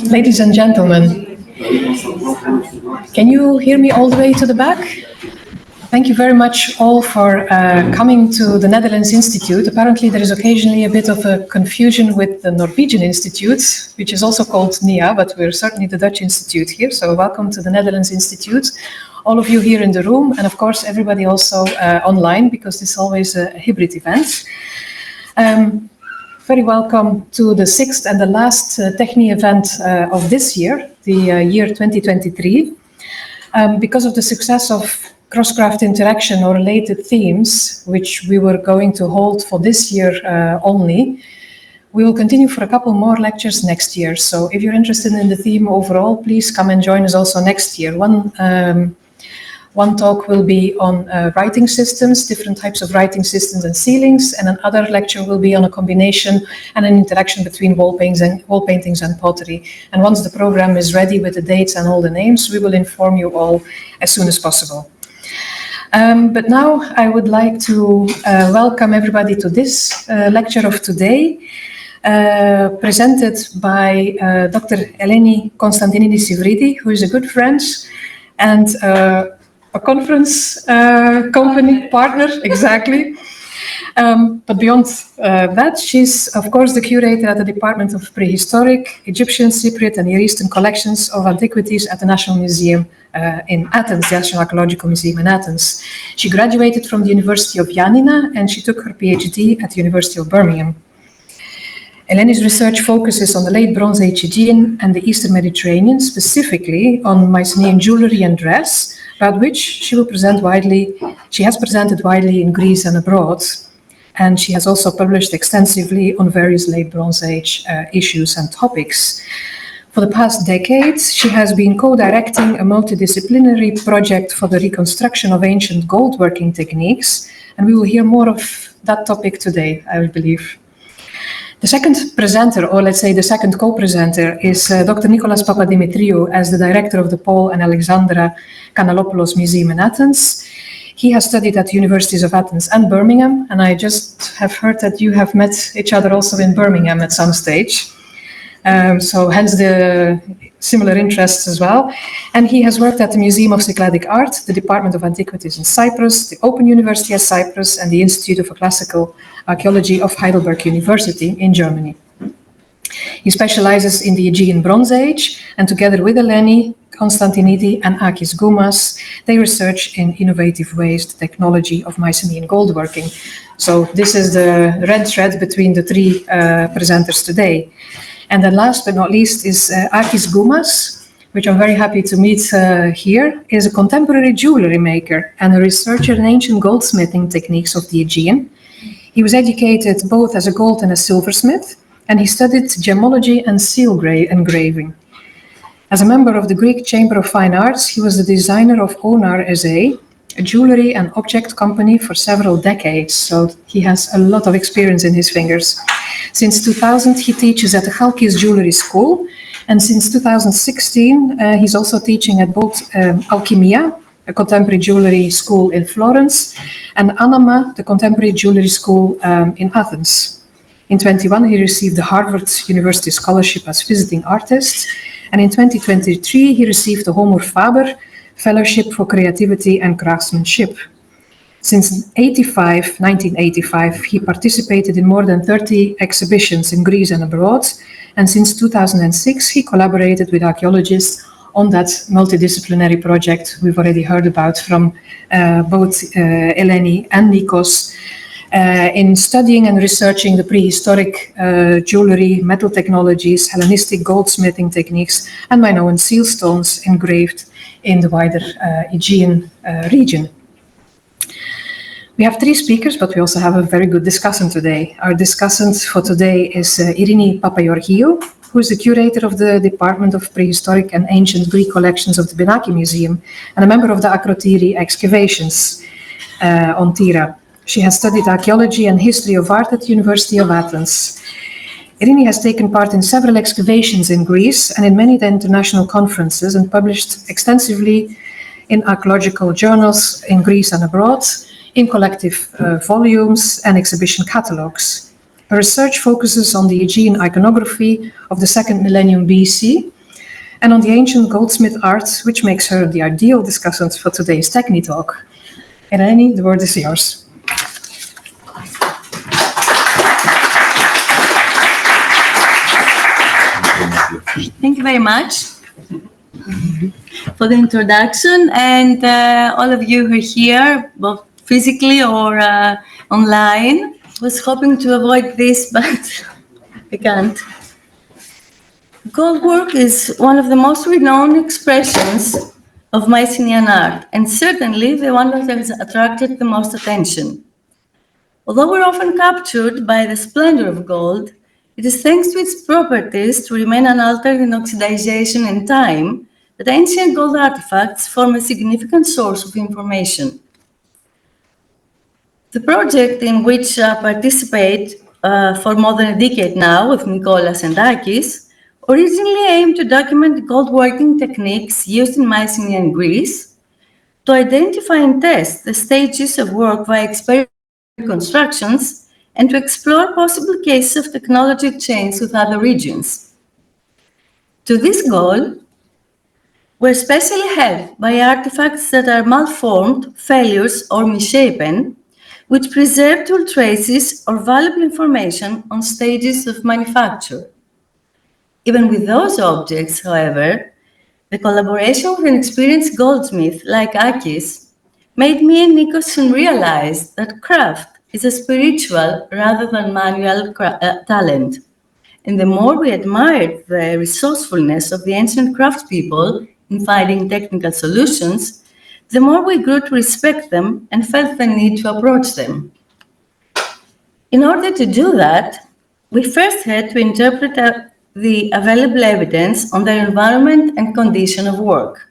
Ladies and gentlemen, can you hear me all the way to the back? Thank you very much all for coming to the Netherlands Institute. Apparently there is occasionally a bit of a confusion with the Norwegian Institute, which is also called NIA, but we're certainly the Dutch Institute here. So welcome to the Netherlands Institute, all of you here in the room, and of course everybody also online, because this is always a hybrid event. Very welcome to the sixth and the last TEXNH event of this year, the year 2023. Because of the success of cross-craft interaction or related themes, which we were going to hold for this year only, we will continue for a couple more lectures next year. So if you're interested in the theme overall, please come and join us also next year. One talk will be on writing systems, different types of writing systems and ceilings, and another lecture will be on a combination and an interaction between wall paintings and pottery. And once the program is ready with the dates and all the names, we will inform you all as soon as possible. But now I would like to welcome everybody to this lecture of today, presented by Dr. Eleni Konstantinidi-Syvridi, who is a good friend and a conference company partner, exactly. But beyond that, she's of course the curator at the Department of Prehistoric, Egyptian, Cypriot and Near Eastern Collections of Antiquities at the National Museum in Athens, the National Archaeological Museum in Athens. She graduated from the University of Ioannina and she took her PhD at the University of Birmingham. Eleni's research focuses on the late Bronze Age Aegean and the Eastern Mediterranean, specifically on Mycenean jewelry and dress, about which she has presented widely in Greece and abroad, and she has also published extensively on various late Bronze Age issues and topics. For the past decades, she has been co-directing a multidisciplinary project for the reconstruction of ancient gold working techniques, and we will hear more of that topic today, I believe. The second presenter, or let's say the second co-presenter, is Dr. Nikolas Papadimitriou as the director of the Paul and Alexandra Canellopoulos Museum in Athens. He has studied at the Universities of Athens and Birmingham, and I just have heard that you have met each other also in Birmingham at some stage. So hence the similar interests as well. And he has worked at the Museum of Cycladic Art, the Department of Antiquities in Cyprus, the Open University of Cyprus, and the Institute of Classical Archaeology of Heidelberg University in Germany. He specializes in the Aegean Bronze Age, and together with Eleni Konstantinidi and Akis Goumas, they research in innovative ways the technology of Mycenean gold working. So this is the red thread between the three presenters today. And then last but not least is Akis Goumas, which I'm very happy to meet here, is a contemporary jewelry maker and a researcher in ancient goldsmithing techniques of the Aegean. He was educated both as a gold and a silversmith, and he studied gemology and seal engraving. As a member of the Greek Chamber of Fine Arts, he was the designer of Onar SA, a jewelry and object company for several decades, so he has a lot of experience in his fingers. Since 2000, he teaches at the Akis Jewelry School, and since 2016, he's also teaching at both Alchimia, a contemporary jewelry school in Florence, and Anama, the contemporary jewelry school in Athens. In 2021, he received the Harvard University Scholarship as visiting artist, and in 2023, he received the Homer Faber Fellowship for Creativity and Craftsmanship. Since 1985, he participated in more than 30 exhibitions in Greece and abroad, and since 2006, he collaborated with archaeologists on that multidisciplinary project we've already heard about from both Eleni and Nikos, in studying and researching the prehistoric jewelry, metal technologies, Hellenistic goldsmithing techniques, and Minoan seal stones engraved in the wider Aegean region. We have three speakers, but we also have a very good discussant today. Our discussant for today is Irini Papageorgiou, who is the curator of the Department of Prehistoric and Ancient Greek Collections of the Benaki Museum and a member of the Akrotiri excavations on Tira. She has studied archaeology and history of art at the University of Athens. Irini has taken part in several excavations in Greece and in many international conferences and published extensively in archaeological journals in Greece and abroad, in collective volumes and exhibition catalogues. Her research focuses on the Aegean iconography of the 2nd millennium BC and on the ancient goldsmith arts, which makes her the ideal discussant for today's TEXNH talk. Eleni, the word is yours. Thank you very much for the introduction, and all of you who are here, both physically or online. I was hoping to avoid this, but I can't. Goldwork is one of the most renowned expressions of Mycenean art, and certainly the one that has attracted the most attention. Although we're often captured by the splendor of gold, it is thanks to its properties to remain unaltered in oxidization and time that ancient gold artifacts form a significant source of information. The project in which I participate for more than a decade now with Nikolas and Akis originally aimed to document gold working techniques used in Mycenean Greece, to identify and test the stages of work via experimental constructions, and to explore possible cases of technology exchange with other regions. To this goal, we're especially helped by artifacts that are malformed, failures, or misshapen, which preserve tool traces or valuable information on stages of manufacture. Even with those objects, however, the collaboration with an experienced goldsmith like Akis made me and Nikolas realize that craft is a spiritual rather than manual talent. And the more we admired the resourcefulness of the ancient craftspeople in finding technical solutions, the more we grew to respect them and felt the need to approach them. In order to do that, we first had to interpret the available evidence on their environment and condition of work.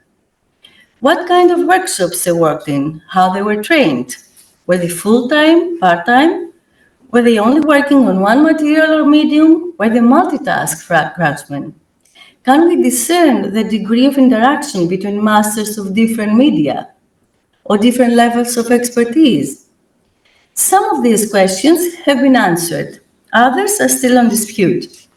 What kind of workshops they worked in, how they were trained. Were they full-time, part-time? Were they only working on one material or medium? Were they multitask craftsmen? Can we discern the degree of interaction between masters of different media or different levels of expertise? Some of these questions have been answered. Others are still on dispute.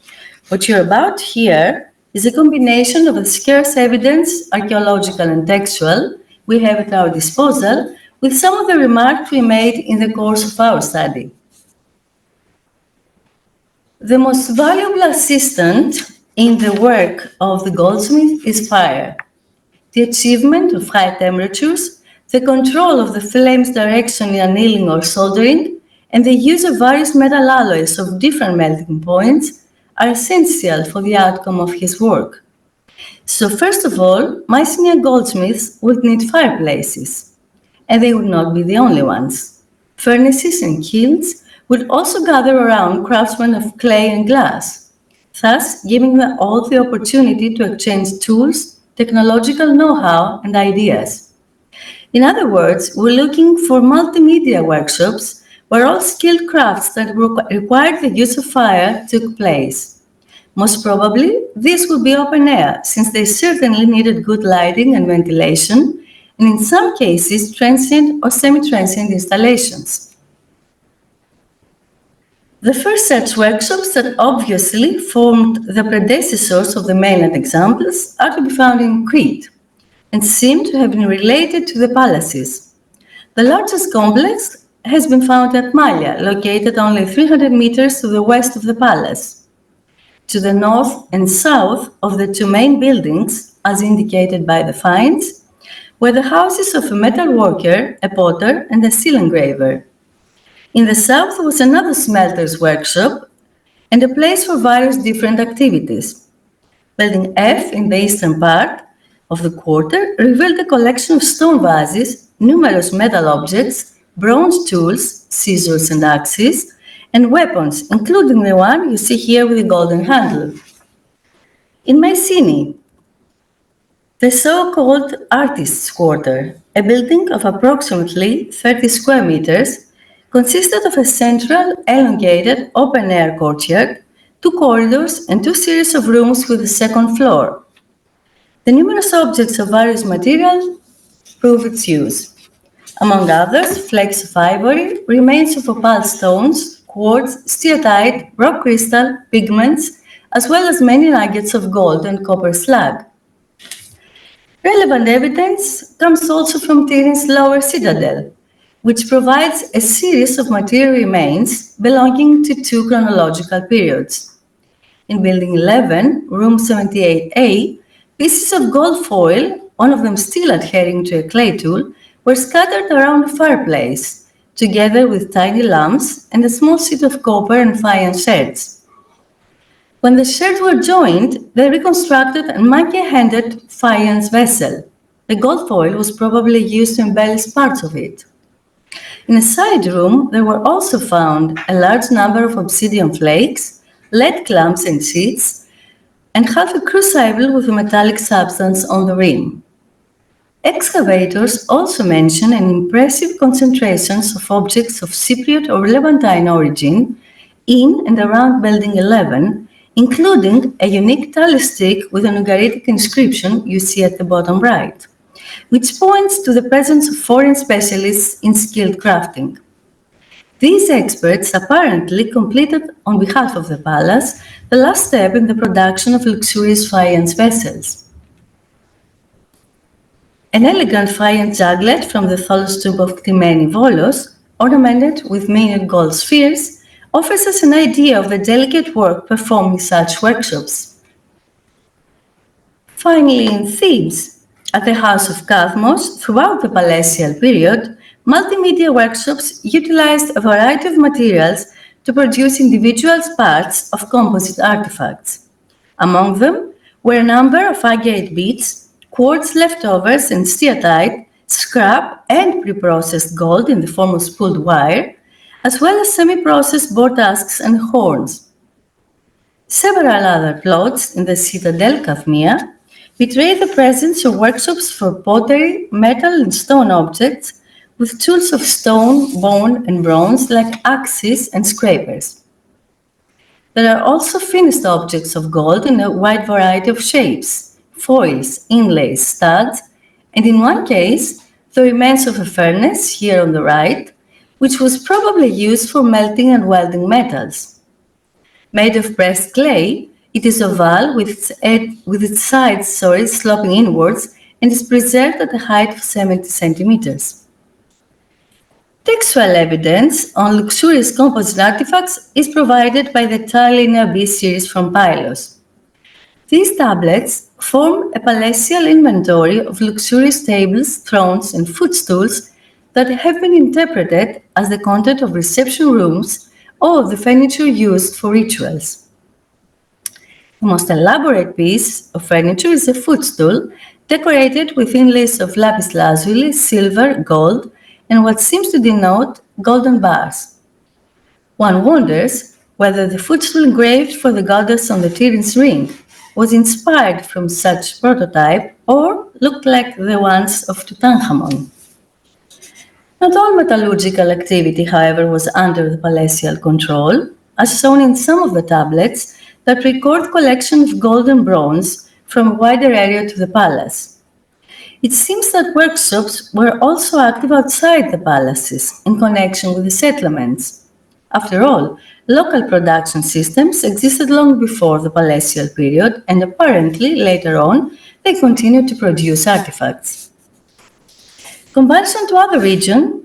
What you're about here is a combination of the scarce evidence, archaeological and textual, we have at our disposal, with some of the remarks we made in the course of our study. The most valuable assistant in the work of the goldsmith is fire. The achievement of high temperatures, the control of the flame's direction in annealing or soldering, and the use of various metal alloys of different melting points are essential for the outcome of his work. So first of all, Mycenean goldsmiths would need fireplaces, and they would not be the only ones. Furnaces and kilns would also gather around craftsmen of clay and glass, thus giving them all the opportunity to exchange tools, technological know-how, and ideas. In other words, we're looking for multimedia workshops where all skilled crafts that required the use of fire took place. Most probably, this would be open air, since they certainly needed good lighting and ventilation, and in some cases, transient or semi-transient installations. The first such workshops that obviously formed the predecessors of the mainland examples are to be found in Crete and seem to have been related to the palaces. The largest complex has been found at Malia, located only 300 meters to the west of the palace. To the north and south of the two main buildings, as indicated by the finds, were the houses of a metal worker, a potter, and a steel engraver. In the south was another smelter's workshop and a place for various different activities. Building F in the eastern part of the quarter revealed a collection of stone vases, numerous metal objects, bronze tools, scissors and axes, and weapons, including the one you see here with the golden handle. In Mycenaean, the so-called Artists' Quarter, a building of approximately 30 square meters, consisted of a central, elongated, open-air courtyard, two corridors, and two series of rooms with a second floor. The numerous objects of various materials prove its use. Among others, flakes of ivory, remains of opal stones, quartz, steatite, rock crystal, pigments, as well as many nuggets of gold and copper slag. Relevant evidence comes also from Tiryns' lower citadel, which provides a series of material remains belonging to two chronological periods. In Building 11, Room 78A, pieces of gold foil, one of them still adhering to a clay tool, were scattered around a fireplace, together with tiny lamps and a small sheet of copper and faience sherds. When the sherds were joined, they reconstructed a monkey-handed faience vessel. The gold foil was probably used to embellish parts of it. In a side room, there were also found a large number of obsidian flakes, lead clamps and sheets, and half a crucible with a metallic substance on the rim. Excavators also mention an impressive concentrations of objects of Cypriot or Levantine origin in and around Building 11, including a unique talus stick with an Ugaritic inscription you see at the bottom right, which points to the presence of foreign specialists in skilled crafting. These experts apparently completed, on behalf of the palace, the last step in the production of luxurious faience vessels. An elegant faience juglet from the Tholos tomb of Ctymene Volos, ornamented with minute gold spheres, offers us an idea of the delicate work performed in such workshops. Finally, in Thebes, at the House of Kathmos, throughout the Palatial period, multimedia workshops utilized a variety of materials to produce individual parts of composite artifacts. Among them were a number of agate beads, quartz leftovers and steatite, scrap and pre-processed gold in the form of spooled wire, as well as semi-processed boar tusks and horns. Several other plots in the citadel Kathmia betray the presence of workshops for pottery, metal and stone objects, with tools of stone, bone and bronze like axes and scrapers. There are also finished objects of gold in a wide variety of shapes, foils, inlays, studs, and in one case, the remains of a furnace, here on the right, which was probably used for melting and welding metals. Made of pressed clay, it is oval with its sides sloping inwards and is preserved at a height of 70 centimeters. Textual evidence on luxurious composite artifacts is provided by the Linear B series from Pylos. These tablets form a palatial inventory of luxurious tables, thrones, and footstools that have been interpreted as the content of reception rooms or the furniture used for rituals. The most elaborate piece of furniture is a footstool decorated with inlays of lapis lazuli, silver, gold, and what seems to denote golden bars. One wonders whether the footstool engraved for the goddess on the Tiryns ring was inspired from such prototype or looked like the ones of Tutankhamun. Not all metallurgical activity, however, was under the palatial control, as shown in some of the tablets that record collection of gold and bronze from a wider area to the palace. It seems that workshops were also active outside the palaces in connection with the settlements. After all, local production systems existed long before the palatial period, and apparently later on they continued to produce artifacts. Comparison to other regions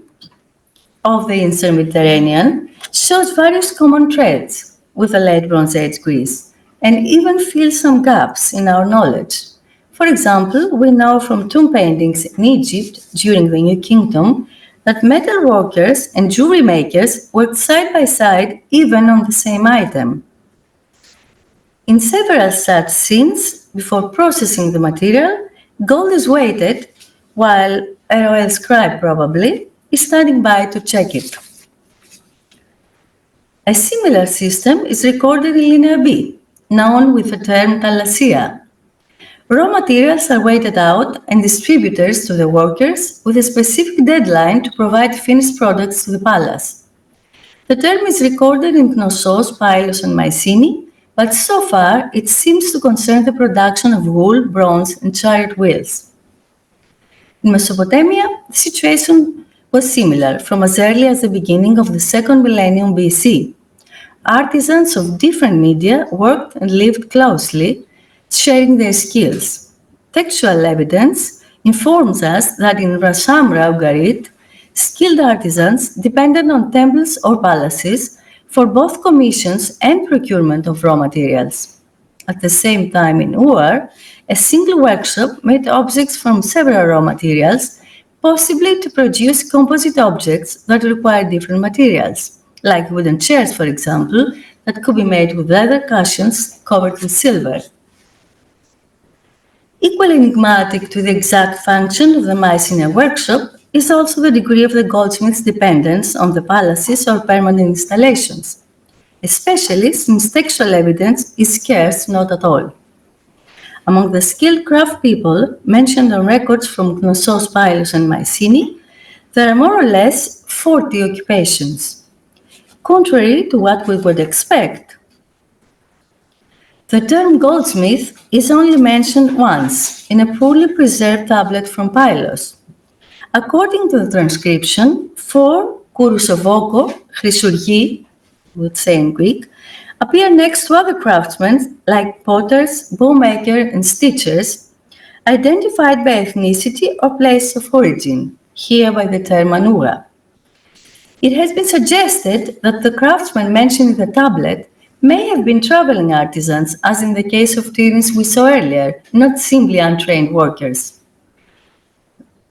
of the Eastern Mediterranean shows various common threads with the late Bronze Age Greece, and even fills some gaps in our knowledge. For example, we know from tomb paintings in Egypt during the New Kingdom that metal workers and jewelry makers worked side by side even on the same item. In several such scenes, before processing the material, gold is weighted while a royal scribe probably is standing by to check it. A similar system is recorded in Linear B, known with the term thalassia. Raw materials are weighted out and distributed to the workers with a specific deadline to provide finished products to the palace. The term is recorded in Knossos, Pylos, and Mycenaean, but so far it seems to concern the production of wool, bronze, and chariot wheels. In Mesopotamia, the situation was similar from as early as the beginning of the second millennium BC, artisans of different media worked and lived closely, sharing their skills. Textual evidence informs us that in Rashamra Ugarit, skilled artisans depended on temples or palaces for both commissions and procurement of raw materials. At the same time in Uar, a single workshop made objects from several raw materials, possibly to produce composite objects that require different materials, like wooden chairs, for example, that could be made with leather cushions covered with silver. Equally enigmatic to the exact function of the Mycenean workshop is also the degree of the goldsmith's dependence on the palaces or permanent installations, especially since textual evidence is scarce, not at all. Among the skilled craft people mentioned on records from Knossos, Pylos, and Mycenae, there are more or less 40 occupations. Contrary to what we would expect, the term goldsmith is only mentioned once in a poorly preserved tablet from Pylos. According to the transcription, 4 kourosovoko, chrysourgii, we would say in Greek, appear next to other craftsmen like potters, bowmaker, and stitchers, identified by ethnicity or place of origin, here by the term anoura. It has been suggested that the craftsmen mentioned in the tablet may have been traveling artisans, as in the case of Tiris we saw earlier, not simply untrained workers.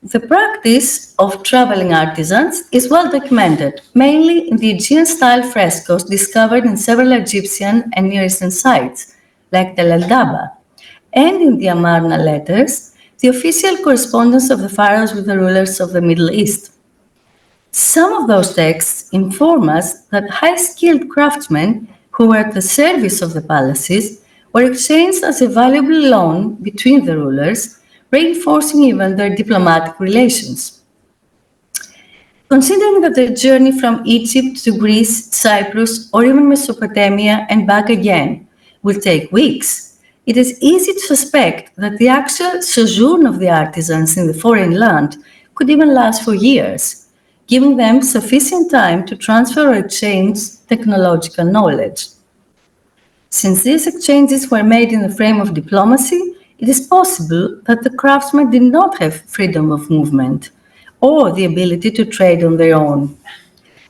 The practice of traveling artisans is well documented, mainly in the Aegean-style frescoes discovered in several Egyptian and Near Eastern sites, like Tel el-Daba, and in the Amarna letters, the official correspondence of the pharaohs with the rulers of the Middle East. Some of those texts inform us that high-skilled craftsmen who were at the service of the palaces were exchanged as a valuable loan between the rulers, reinforcing even their diplomatic relations. Considering that their journey from Egypt to Greece, Cyprus, or even Mesopotamia and back again will take weeks, it is easy to suspect that the actual sojourn of the artisans in the foreign land could even last for years, giving them sufficient time to transfer or exchange technological knowledge. Since these exchanges were made in the frame of diplomacy, it is possible that the craftsmen did not have freedom of movement or the ability to trade on their own.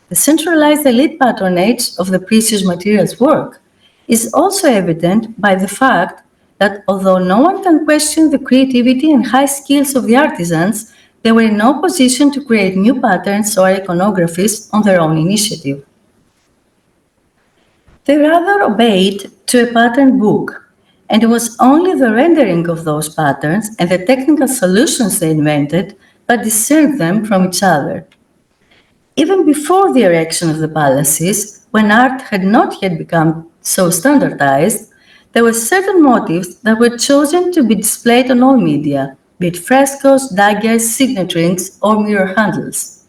The centralized elite patronage of the precious materials work is also evident by the fact that although no one can question the creativity and high skills of the artisans, they were in no position to create new patterns or iconographies on their own initiative. They rather obeyed to a pattern book, and it was only the rendering of those patterns and the technical solutions they invented that discerned them from each other. Even before the erection of the palaces, when art had not yet become so standardized, there were certain motifs that were chosen to be displayed on all media, be it frescoes, daggers, signet rings, or mirror handles.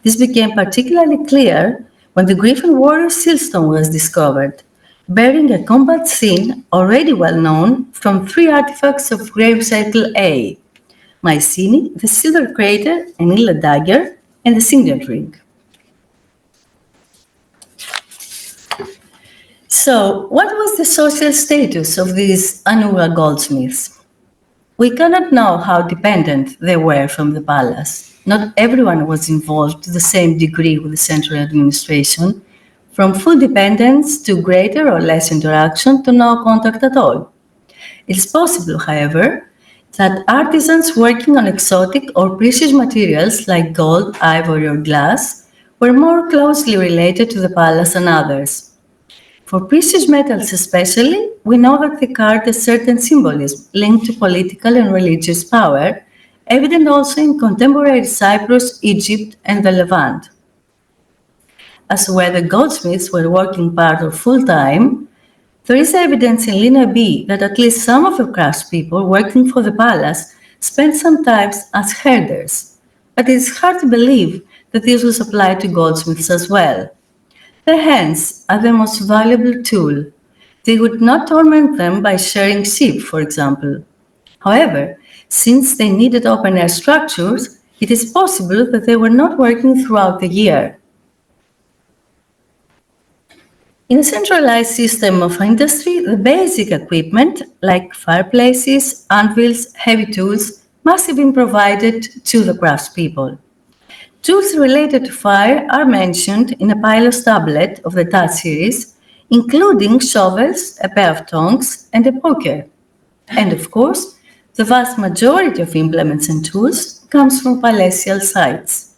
This became particularly clear when the Griffin warrior sealstone was discovered, bearing a combat scene already well known from 3 artifacts of grave circle A: Mycenae, the silver crater, an inlet dagger, and the signet ring. So, what was the social status of these Anoura goldsmiths? We cannot know how dependent they were from the palace. Not everyone was involved to the same degree with the central administration, from full dependence to greater or less interaction to no contact at all. It is possible, however, that artisans working on exotic or precious materials like gold, ivory, or glass were more closely related to the palace than others. For precious metals especially, we know that they carried a certain symbolism linked to political and religious power, evident also in contemporary Cyprus, Egypt, and the Levant. As to whether goldsmiths were working part or full-time, there is evidence in Lina B that at least some of the craftspeople working for the palace spent some time as herders, but it is hard to believe that this was applied to goldsmiths as well. Their hands are the most valuable tool. They would not torment them by shearing sheep, for example. However, since they needed open-air structures, it is possible that they were not working throughout the year. In a centralized system of industry, the basic equipment, like fireplaces, anvils, heavy tools, must have been provided to the craftspeople. Tools related to fire are mentioned in a pilot tablet of the touch series, including shovels, a pair of tongs, and a poker. And of course, the vast majority of implements and tools comes from palatial sites.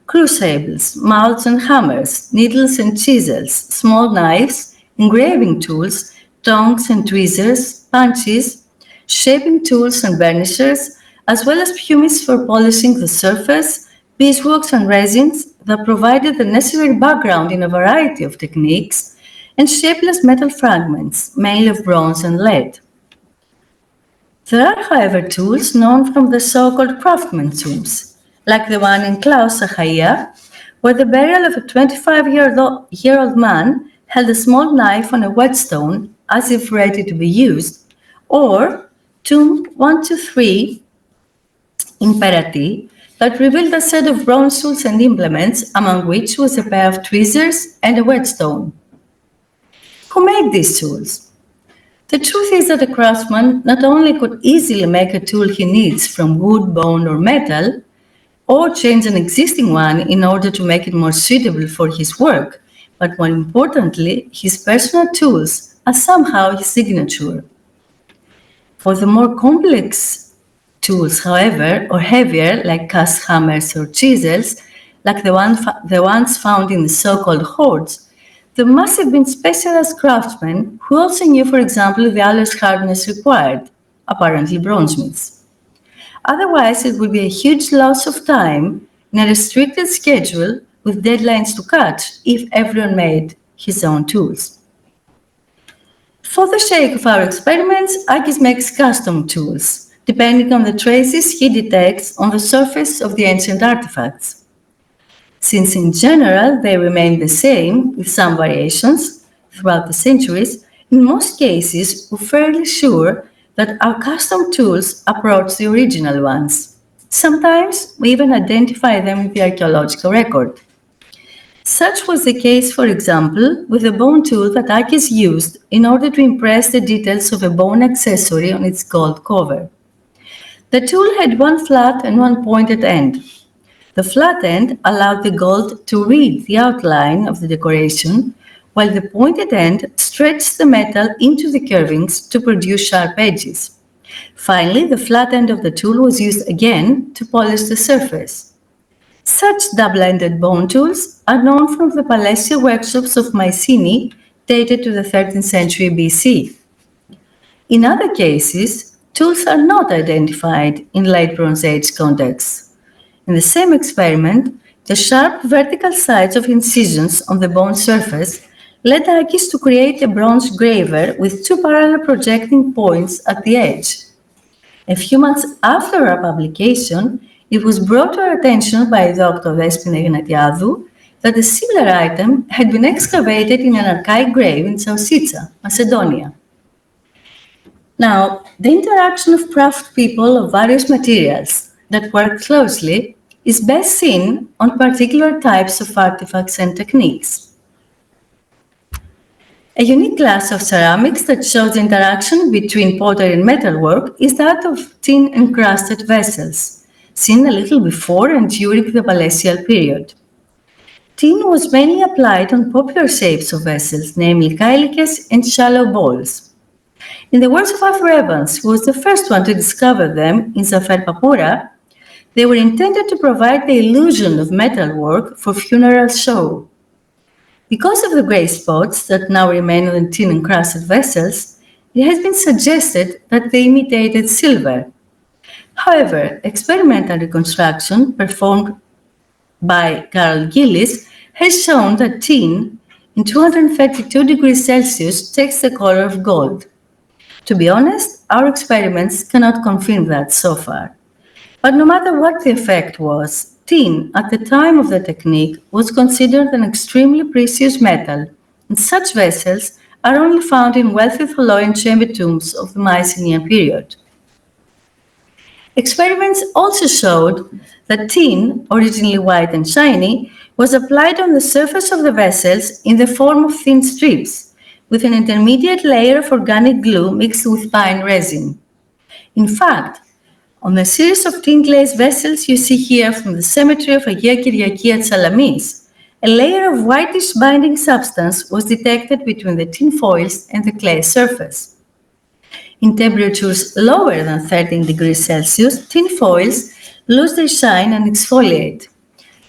Crucibles, mouths and hammers, needles and chisels, small knives, engraving tools, tongs and tweezers, punches, shaping tools and burnishers, as well as pumice for polishing the surface, beeswax and resins that provided the necessary background in a variety of techniques, and shapeless metal fragments, mainly of bronze and lead. There are, however, tools known from the so-called craftsmen's tombs, like the one in Klaus, Achaia, where the burial of a 25-year-old man held a small knife on a whetstone as if ready to be used, or Tomb 123 in Perati that revealed a set of bronze tools and implements, among which was a pair of tweezers and a whetstone. Who made these tools? The truth is that a craftsman not only could easily make a tool he needs from wood, bone, or metal, or change an existing one in order to make it more suitable for his work, but more importantly, his personal tools are somehow his signature. For the more complex tools, however, or heavier, like cast hammers or chisels, like the ones found in the so-called hoards, there must have been specialized craftsmen who also knew, for example, the alloy's hardness required, apparently bronzesmiths. Otherwise, it would be a huge loss of time in a restricted schedule with deadlines to catch if everyone made his own tools. For the sake of our experiments, Akis makes custom tools, depending on the traces he detects on the surface of the ancient artifacts. Since in general they remain the same, with some variations, throughout the centuries, in most cases we're fairly sure that our custom tools approach the original ones. Sometimes we even identify them in the archaeological record. Such was the case, for example, with the bone tool that Akis used in order to impress the details of a bone accessory on its gold cover. The tool had one flat and one pointed end. The flat end allowed the gold to read the outline of the decoration, while the pointed end stretched the metal into the curvings to produce sharp edges. Finally, the flat end of the tool was used again to polish the surface. Such double-ended bone tools are known from the palatial workshops of Mycenaean, dated to the 13th century BC. In other cases, tools are not identified in late Bronze Age contexts. In the same experiment, the sharp vertical sides of incisions on the bone surface led Akis to create a bronze graver with two parallel projecting points at the edge. A few months after our publication, it was brought to our attention by Dr. Despina Ignatiadou that a similar item had been excavated in an archaic grave in Sausica, Macedonia. Now, the interaction of craftspeople of various materials that work closely is best seen on particular types of artifacts and techniques. A unique class of ceramics that shows the interaction between pottery and metalwork is that of tin-encrusted vessels, seen a little before and during the Palatial period. Tin was mainly applied on popular shapes of vessels, namely kylikes and shallow bowls. In the words of Arthur Evans, who was the first one to discover them in Zafer Papura, they were intended to provide the illusion of metalwork for funeral show. Because of the grey spots that now remain on the tin-encrusted vessels, it has been suggested that they imitated silver. However, experimental reconstruction performed by Carl Gillis has shown that tin in 232 degrees Celsius takes the color of gold. To be honest, our experiments cannot confirm that so far. But no matter what the effect was, tin at the time of the technique was considered an extremely precious metal, and such vessels are only found in wealthy Tholoian chamber tombs of the Mycenean period. Experiments also showed that tin, originally white and shiny, was applied on the surface of the vessels in the form of thin strips, with an intermediate layer of organic glue mixed with pine resin. In fact, on the series of tin glazed vessels you see here from the cemetery of Agia Kyriaki at Salamis, a layer of whitish binding substance was detected between the tin foils and the clay surface. In temperatures lower than 13 degrees Celsius, tin foils lose their shine and exfoliate.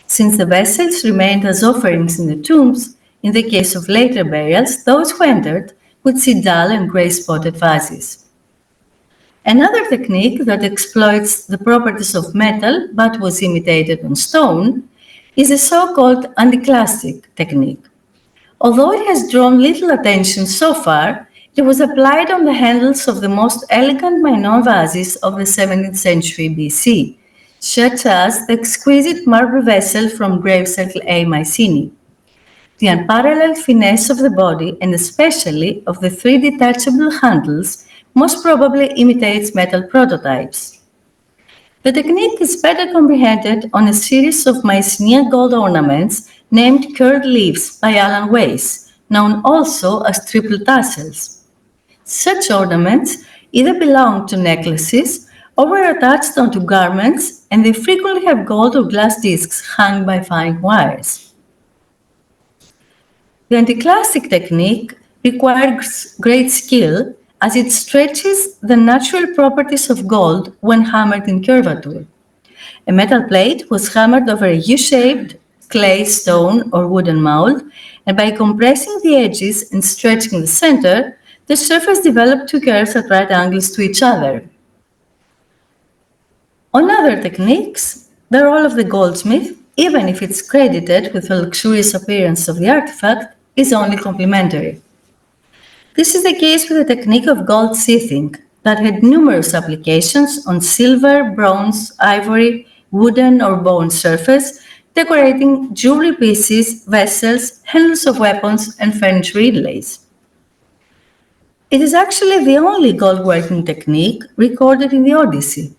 Since the vessels remained as offerings in the tombs, in the case of later burials, those who entered would see dull and grey-spotted vases. Another technique that exploits the properties of metal but was imitated on stone is the so-called anticlastic technique. Although it has drawn little attention so far, it was applied on the handles of the most elegant Minoan vases of the 17th century BC, such as the exquisite marble vessel from grave circle A Mycenaean. The unparalleled finesse of the body, and especially of the three detachable handles, most probably imitates metal prototypes. The technique is better comprehended on a series of Mycenean gold ornaments named curled leaves by Alan Weiss, known also as triple tassels. Such ornaments either belong to necklaces or were attached onto garments, and they frequently have gold or glass discs hung by fine wires. The anticlastic technique requires great skill as it stretches the natural properties of gold when hammered in curvature. A metal plate was hammered over a U-shaped clay, stone, or wooden mold, and by compressing the edges and stretching the center, the surface developed two curves at right angles to each other. On other techniques, the role of the goldsmith, even if it's credited with the luxurious appearance of the artifact, is only complementary. This is the case with the technique of gold seething that had numerous applications on silver, bronze, ivory, wooden or bone surface, decorating jewelry pieces, vessels, handles of weapons, and furniture inlays. It is actually the only gold working technique recorded in the Odyssey.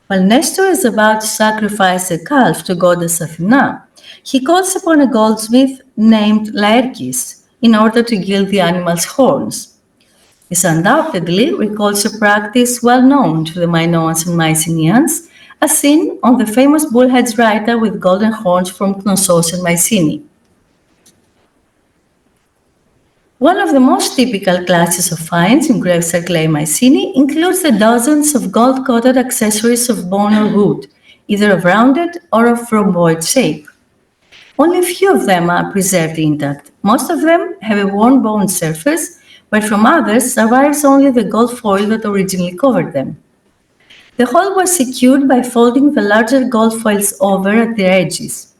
While Nestor is about to sacrifice a calf to goddess Athena, he calls upon a goldsmith named Laerkis in order to gild the animal's horns. This undoubtedly recalls a practice well known to the Minoans and Mycenaeans, as seen on the famous bullhead's rider with golden horns from Knossos and Mycenae. One of the most typical classes of finds in grave circle A Mycenae includes the dozens of gold-coated accessories of bone or wood, either of rounded or of rhomboid shape. Only a few of them are preserved intact. Most of them have a worn bone surface, but from others survives only the gold foil that originally covered them. The whole was secured by folding the larger gold foils over at their edges.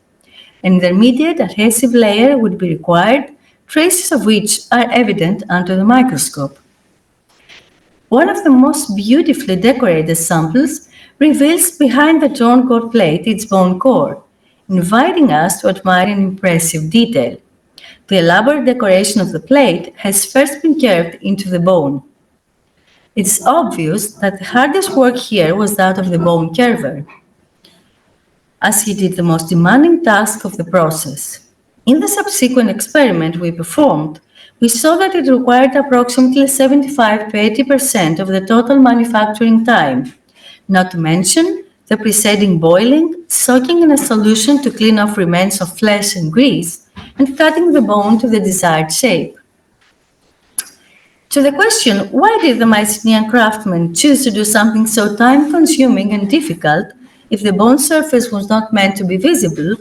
An intermediate adhesive layer would be required, traces of which are evident under the microscope. One of the most beautifully decorated samples reveals behind the torn gold plate its bone core, inviting us to admire in impressive detail. The elaborate decoration of the plate has first been carved into the bone. It is obvious that the hardest work here was that of the bone carver, as he did the most demanding task of the process. In the subsequent experiment we performed, we saw that it required approximately 75 to 80% of the total manufacturing time, not to mention the preceding boiling, soaking in a solution to clean off remains of flesh and grease, and cutting the bone to the desired shape. To the question, why did the Mycenean craftsmen choose to do something so time-consuming and difficult if the bone surface was not meant to be visible,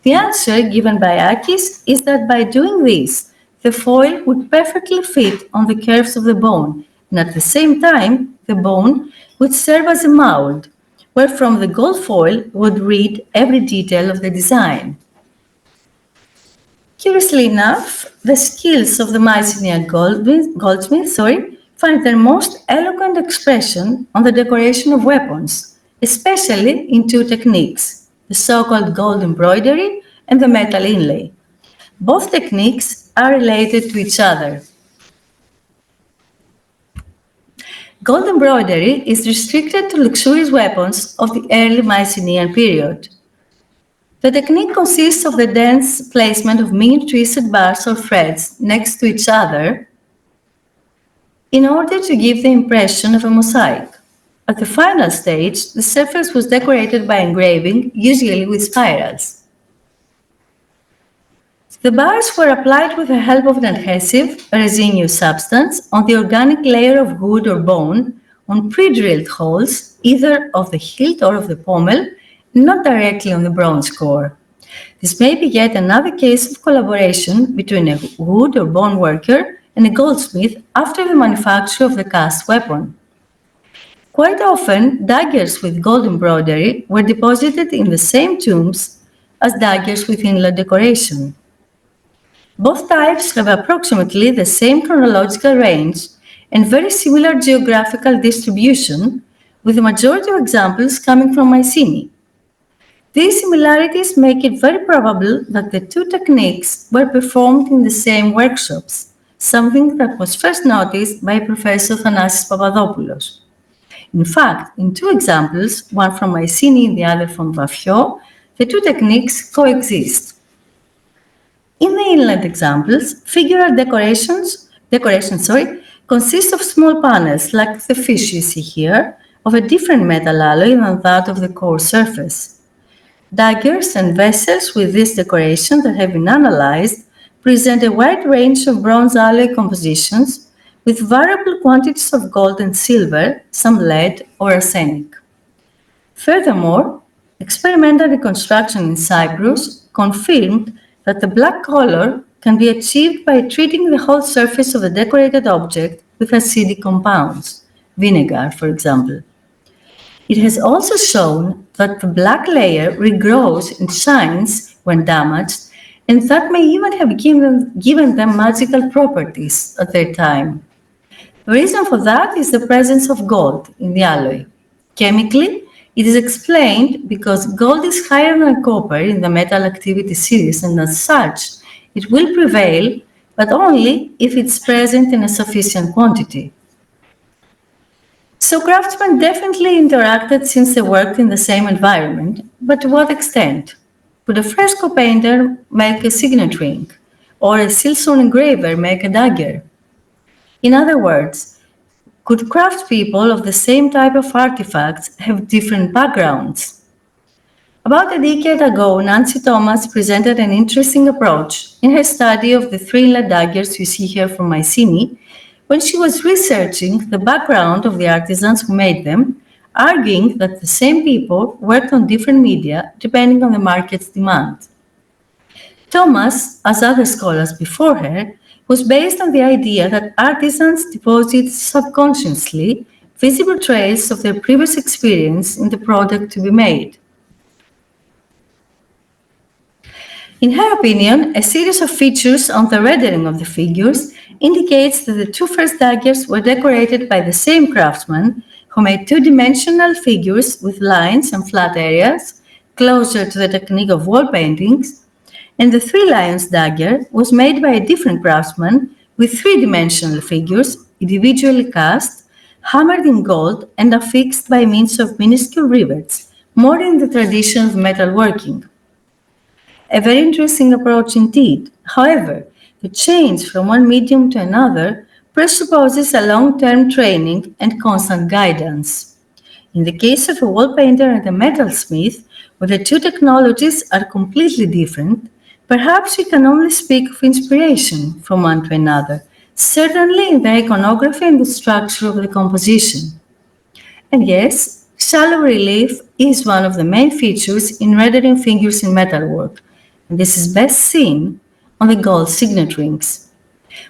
the answer given by Akis is that by doing this, the foil would perfectly fit on the curves of the bone, and at the same time, the bone would serve as a mold, where from the gold foil would read every detail of the design. Curiously enough, the skills of the Mycenean goldsmiths find their most eloquent expression on the decoration of weapons, especially in two techniques, the so-called gold embroidery and the metal inlay. Both techniques are related to each other. Gold embroidery is restricted to luxurious weapons of the early Mycenaean period. The technique consists of the dense placement of mini twisted bars or threads next to each other in order to give the impression of a mosaic. At the final stage, the surface was decorated by engraving, usually with spirals. The bars were applied with the help of an adhesive, a resinous substance, on the organic layer of wood or bone on pre-drilled holes, either of the hilt or of the pommel, not directly on the bronze core. This may be yet another case of collaboration between a wood or bone worker and a goldsmith after the manufacture of the cast weapon. Quite often, daggers with gold embroidery were deposited in the same tombs as daggers with inlaid decoration. Both types have approximately the same chronological range and very similar geographical distribution, with the majority of examples coming from Mycenaean. These similarities make it very probable that the two techniques were performed in the same workshops, something that was first noticed by Professor Thanasis Papadopoulos. In fact, in two examples, one from Mycenaean and the other from Vafio, the two techniques coexist. In the inland examples, figural decorations consist of small panels like the fish you see here, of a different metal alloy than that of the core surface. Daggers and vessels with this decoration that have been analyzed present a wide range of bronze alloy compositions with variable quantities of gold and silver, some lead or arsenic. Furthermore, experimental reconstruction in Cyprus confirmed that the black color can be achieved by treating the whole surface of a decorated object with acidic compounds, vinegar, for example. It has also shown that the black layer regrows and shines when damaged, and that may even have given them magical properties at their time. The reason for that is the presence of gold in the alloy. Chemically, it is explained because gold is higher than copper in the metal activity series, and as such, it will prevail, but only if it's present in a sufficient quantity. So craftsmen definitely interacted since they worked in the same environment, but to what extent? Would a fresco painter make a signet ring, or a siltstone engraver make a dagger? In other words, could craftspeople of the same type of artifacts have different backgrounds? About a decade ago, Nancy Thomas presented an interesting approach in her study of the three inlaid daggers you see here from Mycenaean, when she was researching the background of the artisans who made them, arguing that the same people worked on different media depending on the market's demand. Thomas, as other scholars before her, was based on the idea that artisans deposit subconsciously visible traces of their previous experience in the product to be made. In her opinion, a series of features on the rendering of the figures indicates that the two first daggers were decorated by the same craftsman who made two-dimensional figures with lines and flat areas, closer to the technique of wall paintings, and the three lions dagger was made by a different craftsman with three-dimensional figures, individually cast, hammered in gold, and affixed by means of minuscule rivets, more in the tradition of metalworking. A very interesting approach indeed. However, the change from one medium to another presupposes a long-term training and constant guidance. In the case of a wall painter and a metalsmith, where the two technologies are completely different, perhaps we can only speak of inspiration from one to another, certainly in the iconography and the structure of the composition. And yes, shallow relief is one of the main features in rendering figures in metalwork, and this is best seen on the gold signet rings.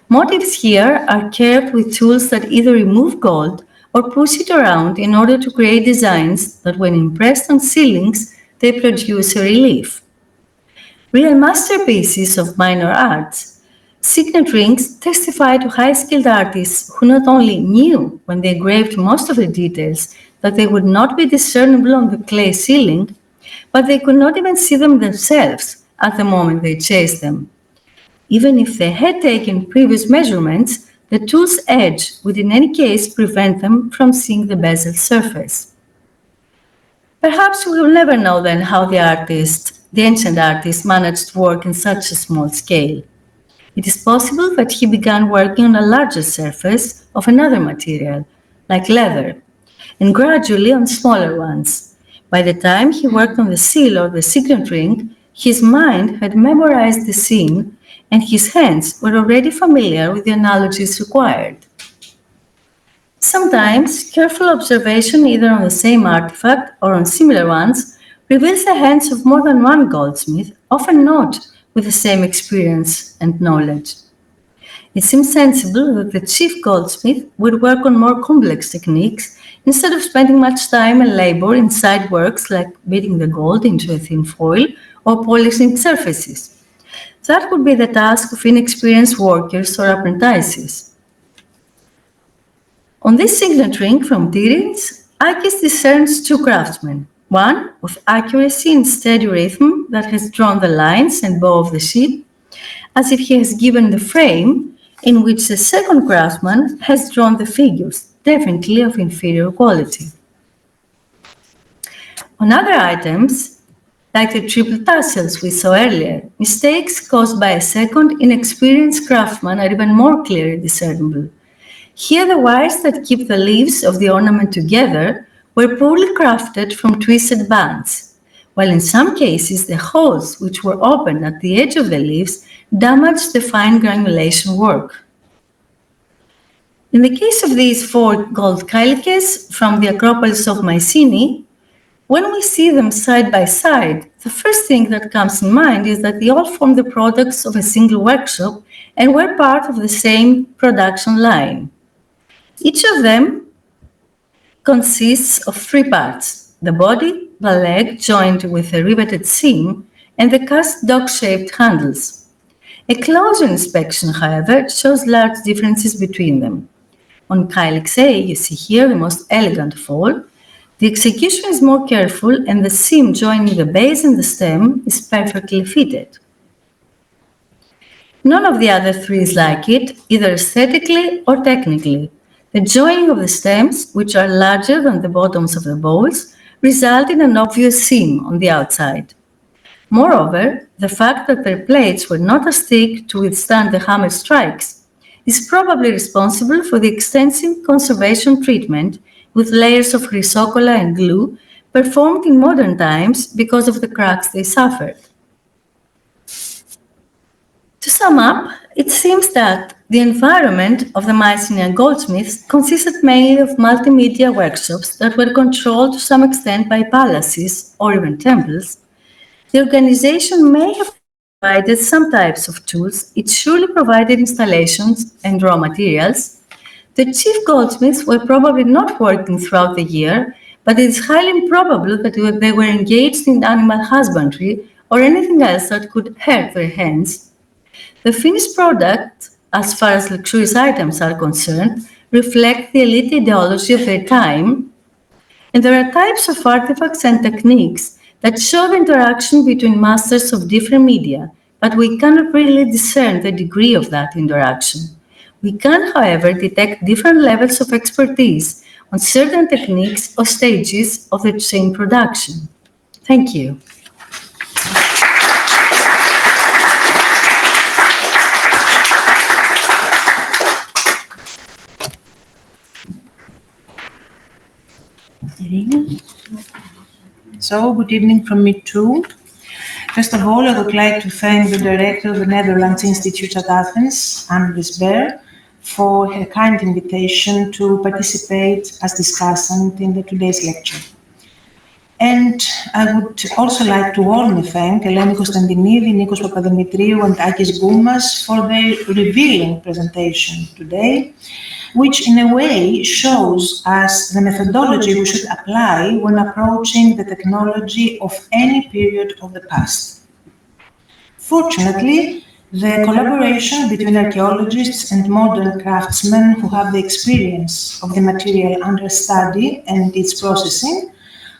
Motifs here are carved with tools that either remove gold or push it around in order to create designs that, when impressed on ceilings, they produce a relief. Real masterpieces of minor arts, signet rings testify to high-skilled artists who not only knew, when they engraved most of the details, that they would not be discernible on the clay ceiling, but they could not even see them themselves at the moment they chased them. Even if they had taken previous measurements, the tool's edge would in any case prevent them from seeing the bezel surface. Perhaps we will never know then how the ancient artist, managed to work in such a small scale. It is possible that he began working on a larger surface of another material, like leather, and gradually on smaller ones. By the time he worked on the seal or the signet ring, his mind had memorized the scene and his hands were already familiar with the analogies required. Sometimes, careful observation either on the same artifact or on similar ones reveals the hands of more than one goldsmith, often not with the same experience and knowledge. It seems sensible that the chief goldsmith would work on more complex techniques instead of spending much time and labor in side works like beating the gold into a thin foil or polishing surfaces. That would be the task of inexperienced workers or apprentices. On this signet ring from Tiryns, Akis discerns two craftsmen, one with accuracy and steady rhythm that has drawn the lines and bow of the sheep, as if he has given the frame, in which the second craftsman has drawn the figures, definitely of inferior quality. On other items, like the triple tassels we saw earlier, mistakes caused by a second inexperienced craftsman are even more clearly discernible. Here the wires that keep the leaves of the ornament together were poorly crafted from twisted bands, while in some cases the holes which were opened at the edge of the leaves damaged the fine granulation work. In the case of these four gold kylikes from the Acropolis of Mycenaean, when we see them side by side, the first thing that comes in mind is that they all form the products of a single workshop and were part of the same production line. Each of them consists of three parts: the body, the leg joined with a riveted seam, and the cast dog-shaped handles. A closer inspection, however, shows large differences between them. On Kylix A, you see here the most elegant of all. The execution is more careful and the seam joining the base and the stem is perfectly fitted. None of the other three is like it, either aesthetically or technically. The joining of the stems, which are larger than the bottoms of the bowls, result in an obvious seam on the outside. Moreover, the fact that their plates were not as thick to withstand the hammer strikes is probably responsible for the extensive conservation treatment with layers of chrysocolla and glue performed in modern times because of the cracks they suffered. To sum up, it seems that the environment of the Mycenean goldsmiths consisted mainly of multimedia workshops that were controlled to some extent by palaces or even temples. The organization may have provided some types of tools, it surely provided installations and raw materials. The chief goldsmiths were probably not working throughout the year, but it is highly improbable that they were engaged in animal husbandry or anything else that could hurt their hands. The finished product, as far as luxurious items are concerned, reflect the elite ideology of their time, and there are types of artifacts and techniques that show the interaction between masters of different media, but we cannot really discern the degree of that interaction. We can, however, detect different levels of expertise on certain techniques or stages of the same production. Thank you. Irini. So, good evening from me too. First of all, I would like to thank the director of the Netherlands Institute at Athens, Annelies Baer, for her kind invitation to participate as discussant in today's lecture. And I would also like to warmly thank Eleni Konstantinidi, Nikos Papadimitriou, and Akis Goumas for their revealing presentation today, which in a way shows us the methodology we should apply when approaching the technology of any period of the past. Fortunately, the collaboration between archaeologists and modern craftsmen who have the experience of the material under study and its processing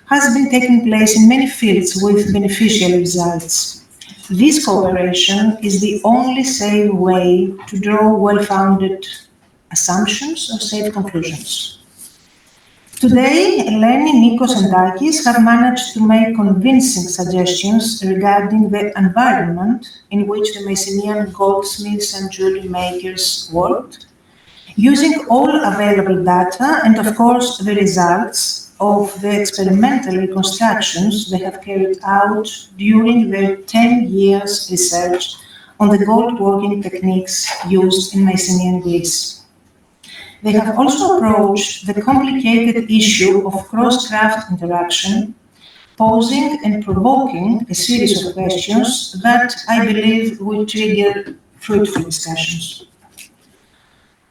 has been taking place in many fields with beneficial results. This cooperation is the only safe way to draw well-founded assumptions or safe conclusions. Today, Eleni, Nikos, and Akis have managed to make convincing suggestions regarding the environment in which the Mycenean goldsmiths and jewelry makers worked, using all available data and, of course, the results of the experimental reconstructions they have carried out during their 10 years research on the gold working techniques used in Mycenaean Greece. They have also approached the complicated issue of cross-craft interaction, posing and provoking a series of questions that I believe will trigger fruitful discussions.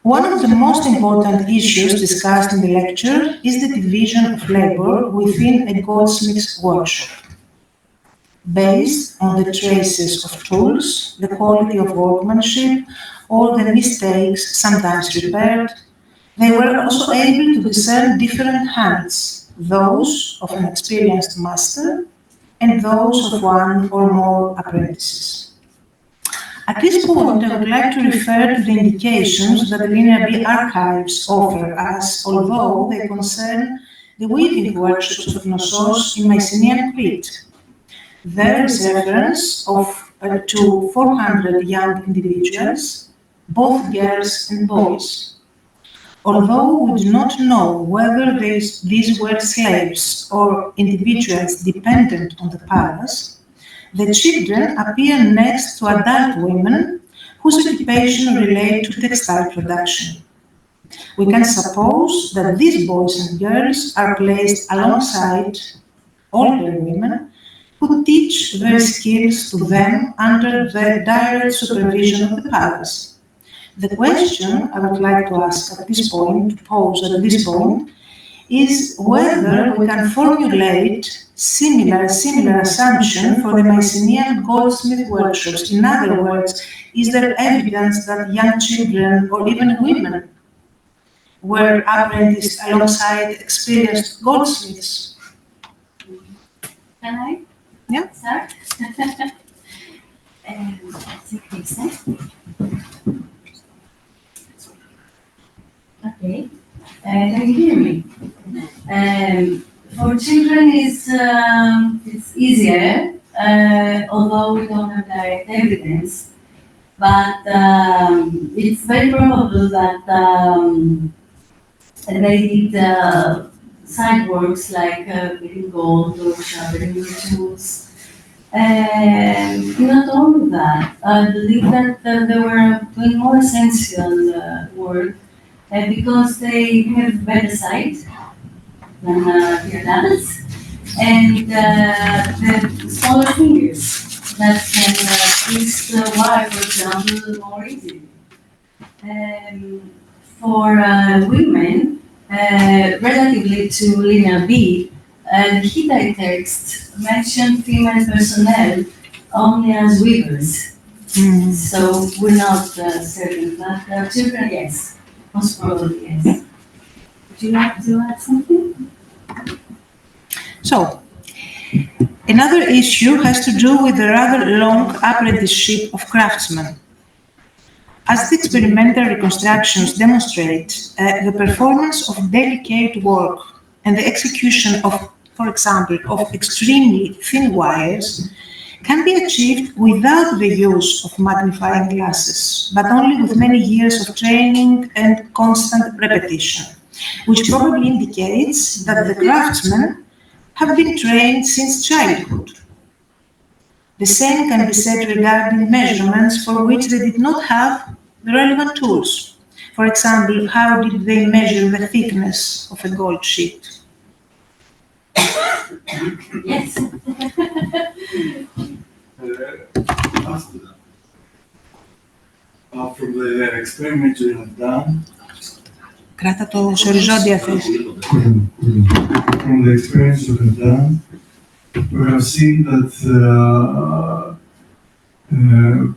One of the most important issues discussed in the lecture is the division of labor within a goldsmith's workshop. Based on the traces of tools, the quality of workmanship, or the mistakes sometimes repaired, they were also able to discern different hands, those of an experienced master and those of one or more apprentices. At this point, I would like to refer to the indications that the Linear B archives offer us, although they concern the weaving workshops of Knossos in Mycenaean Crete. There is reference to 400 young individuals, both girls and boys. Although we do not know whether these were slaves or individuals dependent on the palace, the children appear next to adult women whose occupation relate to textile production. We can suppose that these boys and girls are placed alongside older women who teach their skills to them under the direct supervision of the palace. The question I would like to ask at this point, is whether we can formulate similar assumption for the Mycenaean goldsmith workshops. In other words, is there evidence that young children or even women were apprenticed alongside experienced goldsmiths? Can I? Yeah. Start? Okay. Can you hear me? For children, it's easier, although we don't have direct evidence. But it's very probable that they did side works like beating gold or sharpening the tools. Not only that, I believe that they were doing more essential work because they have better sight than the adults, and the smaller fingers that can twist the wire, for example, more easily. For women, relatively to Linear B, the Hittite text mentioned female personnel only as weavers. So we're not certain, but children, yes. Most probably, yes. Would you like to add something? So, another issue has to do with the rather long apprenticeship of craftsmen. As the experimental reconstructions demonstrate, the performance of delicate work and the execution of, for example, of extremely thin wires can be achieved without the use of magnifying glasses, but only with many years of training and constant repetition, which probably indicates that the craftsmen have been trained since childhood. The same can be said regarding measurements for which they did not have the relevant tools. For example, how did they measure the thickness of a gold sheet? Yes. From the experiments we have done, Κράτα το σε οριζόντια θέση. from the experiments we have done, we have seen that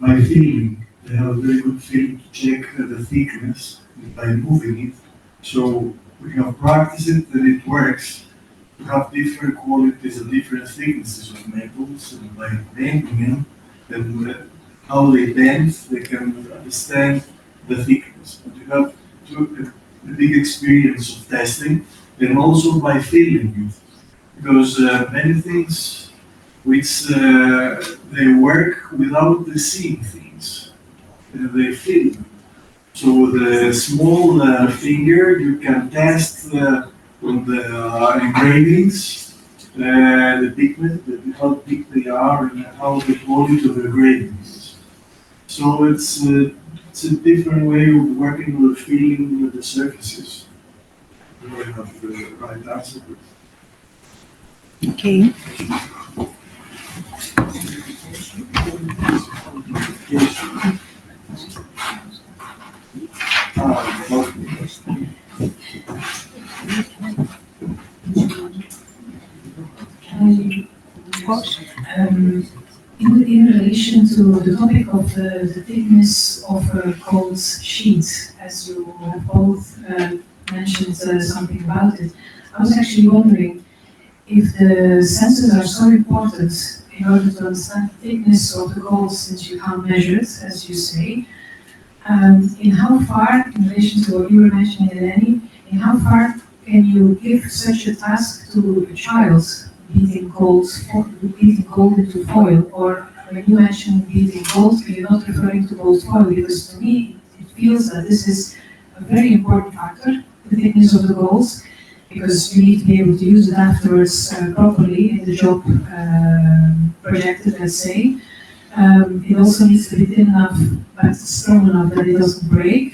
by feeling, they have a very good feeling to check the thickness by moving it. So we have practiced it and it works. We have different qualities and different thicknesses of metals, and by bending them and how they bend, they can understand the thickness. But we have a big experience of testing and also by feeling it. Because many things which they work without the seeing things, they feel them. So the small finger you can test on the engravings, the pigment, how thick they are and how the quality of the engravings. So it's a different way of working with feeling with the surfaces. I don't have the right answer. Okay. Of course. In relation to the topic of the thickness of cold sheets, as you have both mentioned something about it, I was actually wondering if the senses are so important in order to understand the thickness of the cold, since you can't measure it, as you say, in how far, in relation to what you were mentioning, Eleni, in how far can you give such a task to a child, beating cold into foil? Or when you mention beating cold, you're not referring to cold foil, because to me it feels that this is a very important factor, the thickness of the golds, because you need to be able to use it afterwards properly in the job projected, let's say. It also needs to be thin enough, but strong enough that it doesn't break.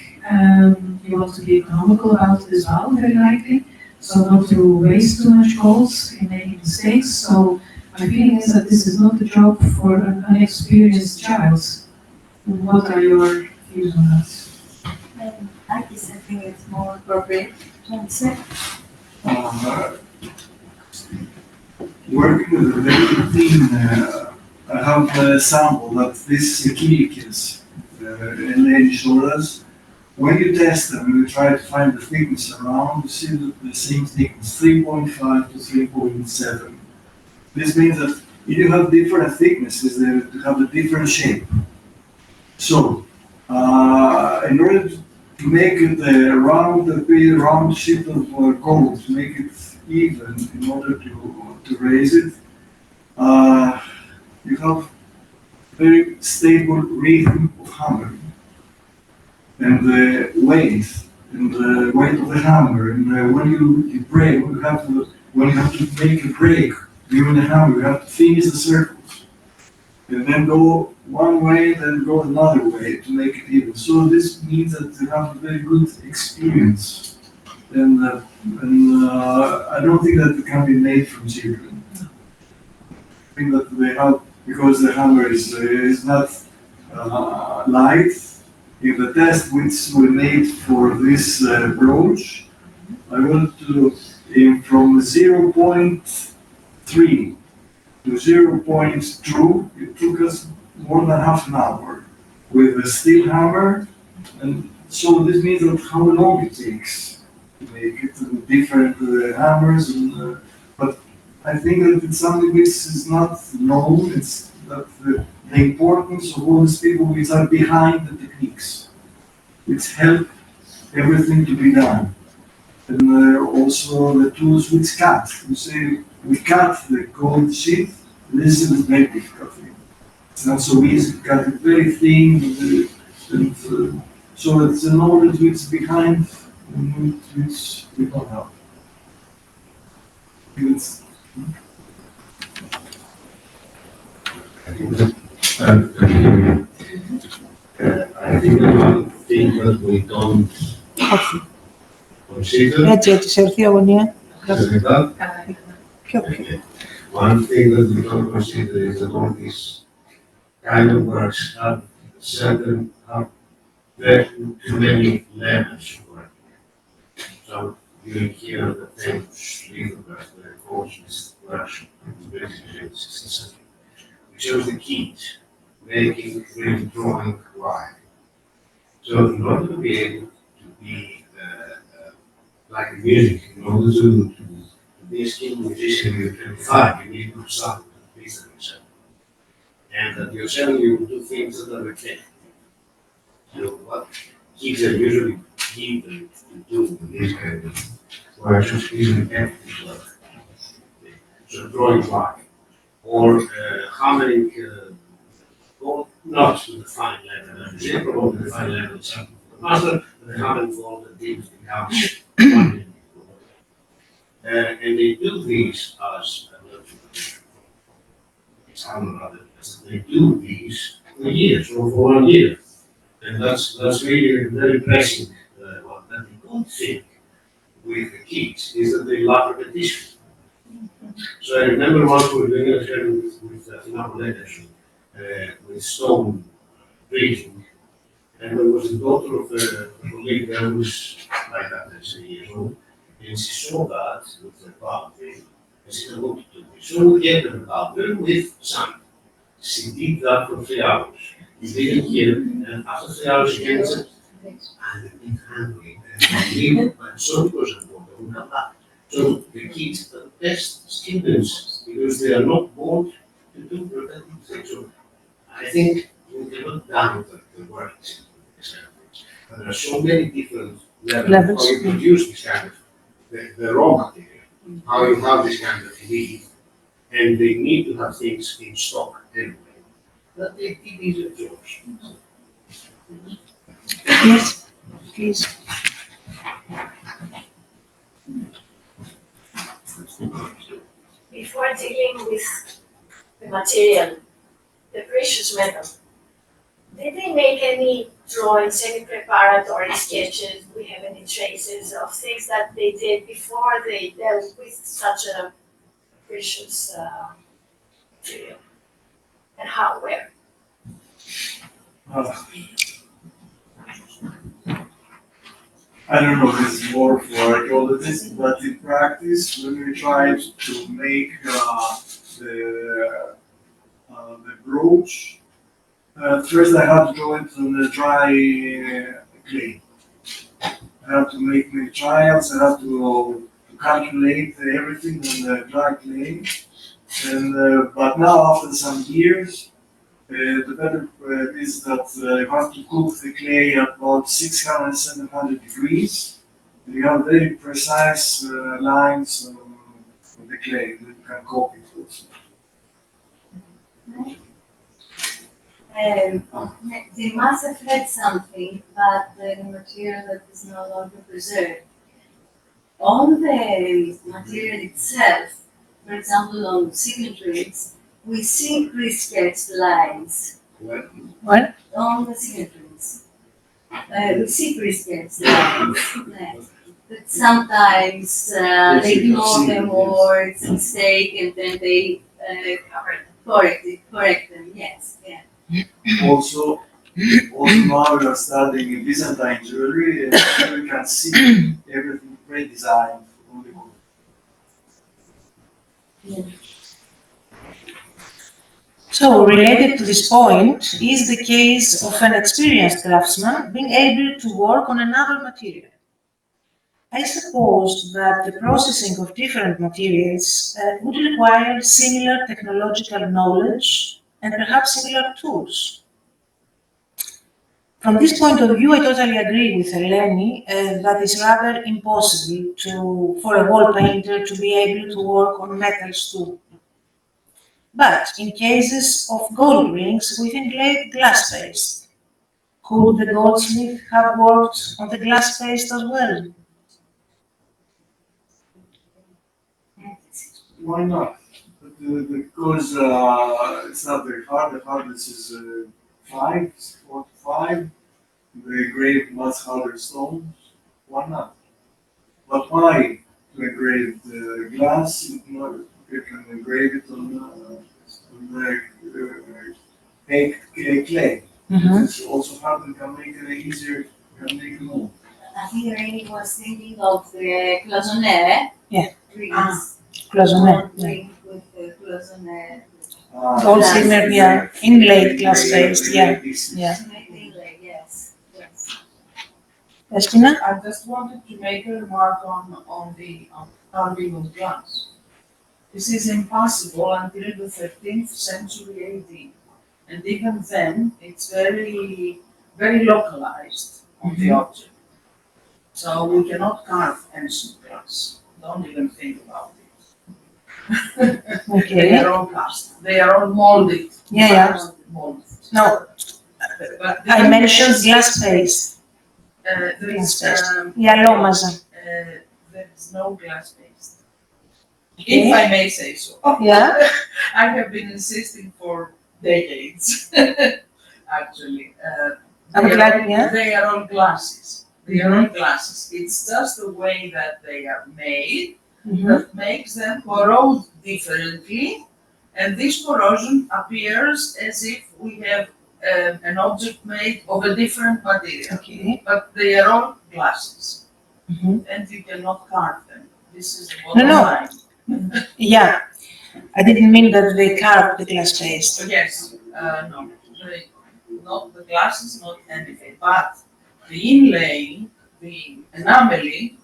You want to be economical about it as well, very likely. So not to waste too much coals in making mistakes. So my feeling is that this is not a job for an unexperienced child. What are your views on that? Akis, I think it's more appropriate to answer. Working with a very thin, I have a sample that this Nikolas Eleni showed us. When you test them, you try to find the thickness around, you see the same thickness, 3.5 to 3.7. This means that if you have different thicknesses, they have a different shape. So, in order to make it a round sheet of gold, to make it even, in order to raise it, you have very stable rhythm of hammering. And the weight of the hammer, and when you break, when you have to make a break during the hammer, you have to finish the circles, and then go one way, then go another way to make it even. So this means that you have a very good experience, and I don't think that it can be made from children. I think that they have, because the hammer is not light. In the test which we made for this brooch, I wanted to, from 0.3 to 0.2, it took us more than half an hour with a steel hammer, and so this means that how long it takes to make it with different hammers, but I think that it's something which is not known. It's that the importance of all these people which are behind the techniques, which help everything to be done. And also the tools which cut. You say, we cut the gold sheet, this is a very difficult thing. It's not so easy to cut it very thin, and so it's a knowledge which is behind, which we don't have. It's, I think that one thing that we don't consider is that one thing that we don't consider is that all these kind of works have very too many levels of work. So you hear the famous lithograph, the Goldsmith version, which shows the keys, making, really drawing wide. So in order to be able to be like music, in order to be a skilled musician when you're 25, you need to do something to please yourself. And at yourself, you will do things that are okay. So what kids are usually given to do in this kind of where I should easily edit this work. So drawing black, or hammering gold, not to the fine level, and the probably the fine level is something for the master, but the hammering gold that gives becomes one. And they do these as they do these for years or for 1 year. And that's really very impressive. What that they don't think with the kids is that they lack repetition. So I remember once we were doing a experiment with Nikolas, with stone breathing, and there was a daughter of a colleague there who was like that, let's say, years old, and she saw that with the boundary, and she said, "What to do?" So we gave her the boundary with sand. She did that for 3 hours. You didn't hear, and after 3 hours she came and said, "I'm a bit hungry, and so because I'm going to come back." So the kids are the best students because they are not born to do repetitive things. So I think we cannot doubt that the work is experiments. But there are so many different levels how you produce this kind of the raw material, how you have this kind of need, and they need to have things in stock anyway. That it is a choice. Yes, please. Before dealing with the material, the precious metal, did they make any drawings, any preparatory sketches? Do we have any traces of things that they did before they dealt with such a precious material? And how, where? I don't know, this is more for archaeologists, but in practice, when we tried to make the brooch, first I had to draw it on the dry clay. I have to make many trials, I have to calculate everything on the dry clay. And but now, after some years, the better is that you have to cook the clay at about 600, 700 degrees. You have very precise lines of the clay that you can copy it also. They must have had something, but the material that is no longer preserved. On the material itself, for example, on signatures, we see pre-sketched lines. What? On the signatures, we see pre-sketched lines. But sometimes they ignore them or it's a mistake and then they correct them, yes, yeah. Also now we are studying Byzantine jewelry, and we can see everything pre-designed on the book. Yeah. So, related to this point is the case of an experienced craftsman being able to work on another material. I suppose that the processing of different materials would require similar technological knowledge and perhaps similar tools. From this point of view, I totally agree with Eleni that it's rather impossible for a wall painter to be able to work on metals too. But in cases of gold rings with engraved glass paste, could the goldsmith have worked on the glass paste as well? Why not? Because it's not very hard. The hardest is 4 to 5. They engrave much harder stones. Why not? But why to engrave the glass? You can engrave it on the baked clay. It's also hard and can make it easier, can make it more. I think Irini was thinking of the cloisonné. Yeah. Rings. Cloisonné. Ring with the cloisonné. Gold shimmer, yeah. Inlaid glass paste, yeah. Yeah. Yes, yes. Estina? I just wanted to make a remark on the carving of glass. This is impossible until the 13th century AD. And even then, it's very, very localized on the object. So we cannot carve ancient glass. Don't even think about it. They Okay. are all cast. They are all molded. Yeah. Molded. No, But I mentioned glass paste. there is, Yalomaza. there is no glass paste. If I may say so. Yeah. I have been insisting for decades, actually. I would like, yeah. They are all glasses. They are all glasses. It's just the way that they are made that makes them corrode differently, and this corrosion appears as if we have an object made of a different material. Okay. But they are all glasses, and you cannot carve them. This is the bottom line. Yeah. I didn't mean that they carved the glass paste. Yes, no, not the glasses, not anything, but the inlaying, the enameling,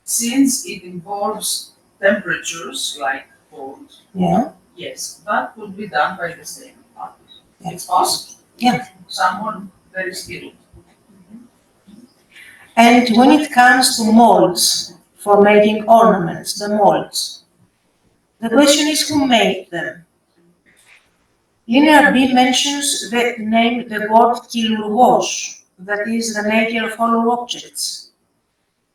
since it involves temperatures like cold, Yeah. yes, that could be done by the same artist. Yeah. It's possible. Yeah. Someone very skilled. And when it comes to molds for making ornaments, the molds, the question is who made them? Linear B mentions the name, the word kilurgos, that is the maker of hollow objects.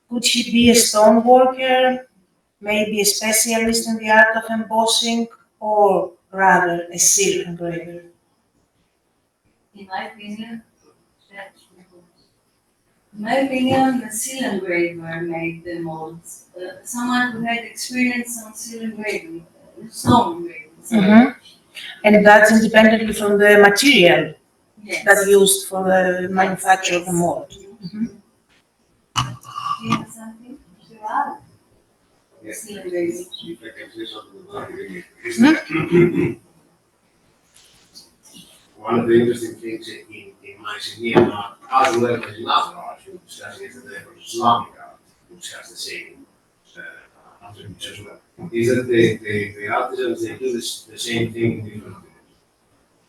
Could he be a stone worker, maybe a specialist in the art of embossing, or rather a silk engraver? In my opinion, the seal engraver made the molds. Someone who had experience on seal engraving, stone engraving. And that's independently from the material Yes. that's used for the manufacture of the mold. Do you have something to add? Yes. Seal engraving. If I can say something about it, one of the interesting things in Mycenean art, as well as in other art, we're discussing today for Islamic art, which has the same attributes as well, is that the artisans, they do the same thing in different materials.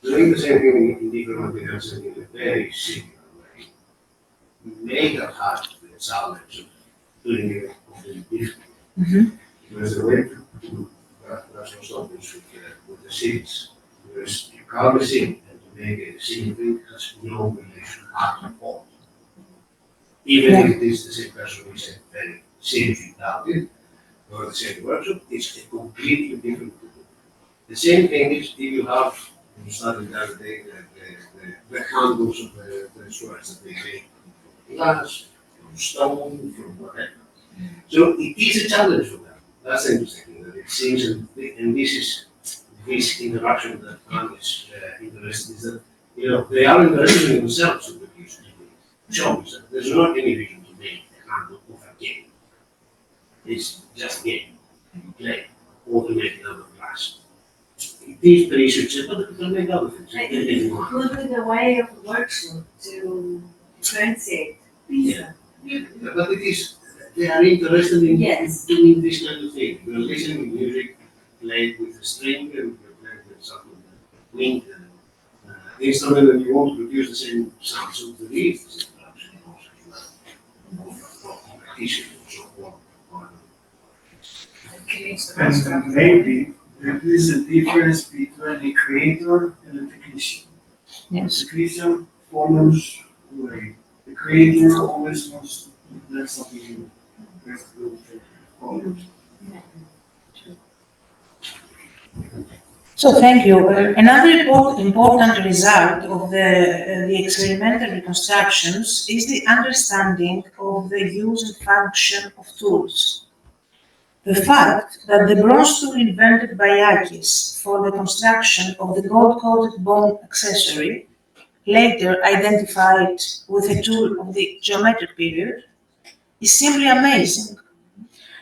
Doing the same thing in different materials in a very similar way may have had the challenge of doing it completely differently. Because the way to do rational stoppage with the seeds, because you carve a seed and to make a seed thing has no relation at all. Even if it is the same person who is a very seriously doubted, or the same workshop, it's a completely different tool. The same thing is if you have, you studied the other day, the handles of the swords that they make from glass, from stone, from whatever. So it is a challenge for them. That's interesting, that it seems, and this is this interaction that Anne is interested, is that, they are interested in themselves to produce shows that there's not any reason to make a handle of a game. It's just a game, you play, or to make another glass. It is the research, but it can make other things. It could be the way of the workshop to differentiate. Yeah. But it is, they are interested in doing this kind of thing. You're listening to music, played with a string, and you're playing with some wind instrument, and you want to produce the same sound. So there is this interaction also in competition and so on. And maybe there is a difference between a creator and a technician. Yes. The technician follows the way. The creator always wants to learn something new. That's the follows. So thank you. Another important result of the experimental reconstructions is the understanding of the use and function of tools. The fact that the bronze tool invented by Akis for the construction of the gold-coated bone accessory, later identified with a tool of the geometric period, is simply amazing.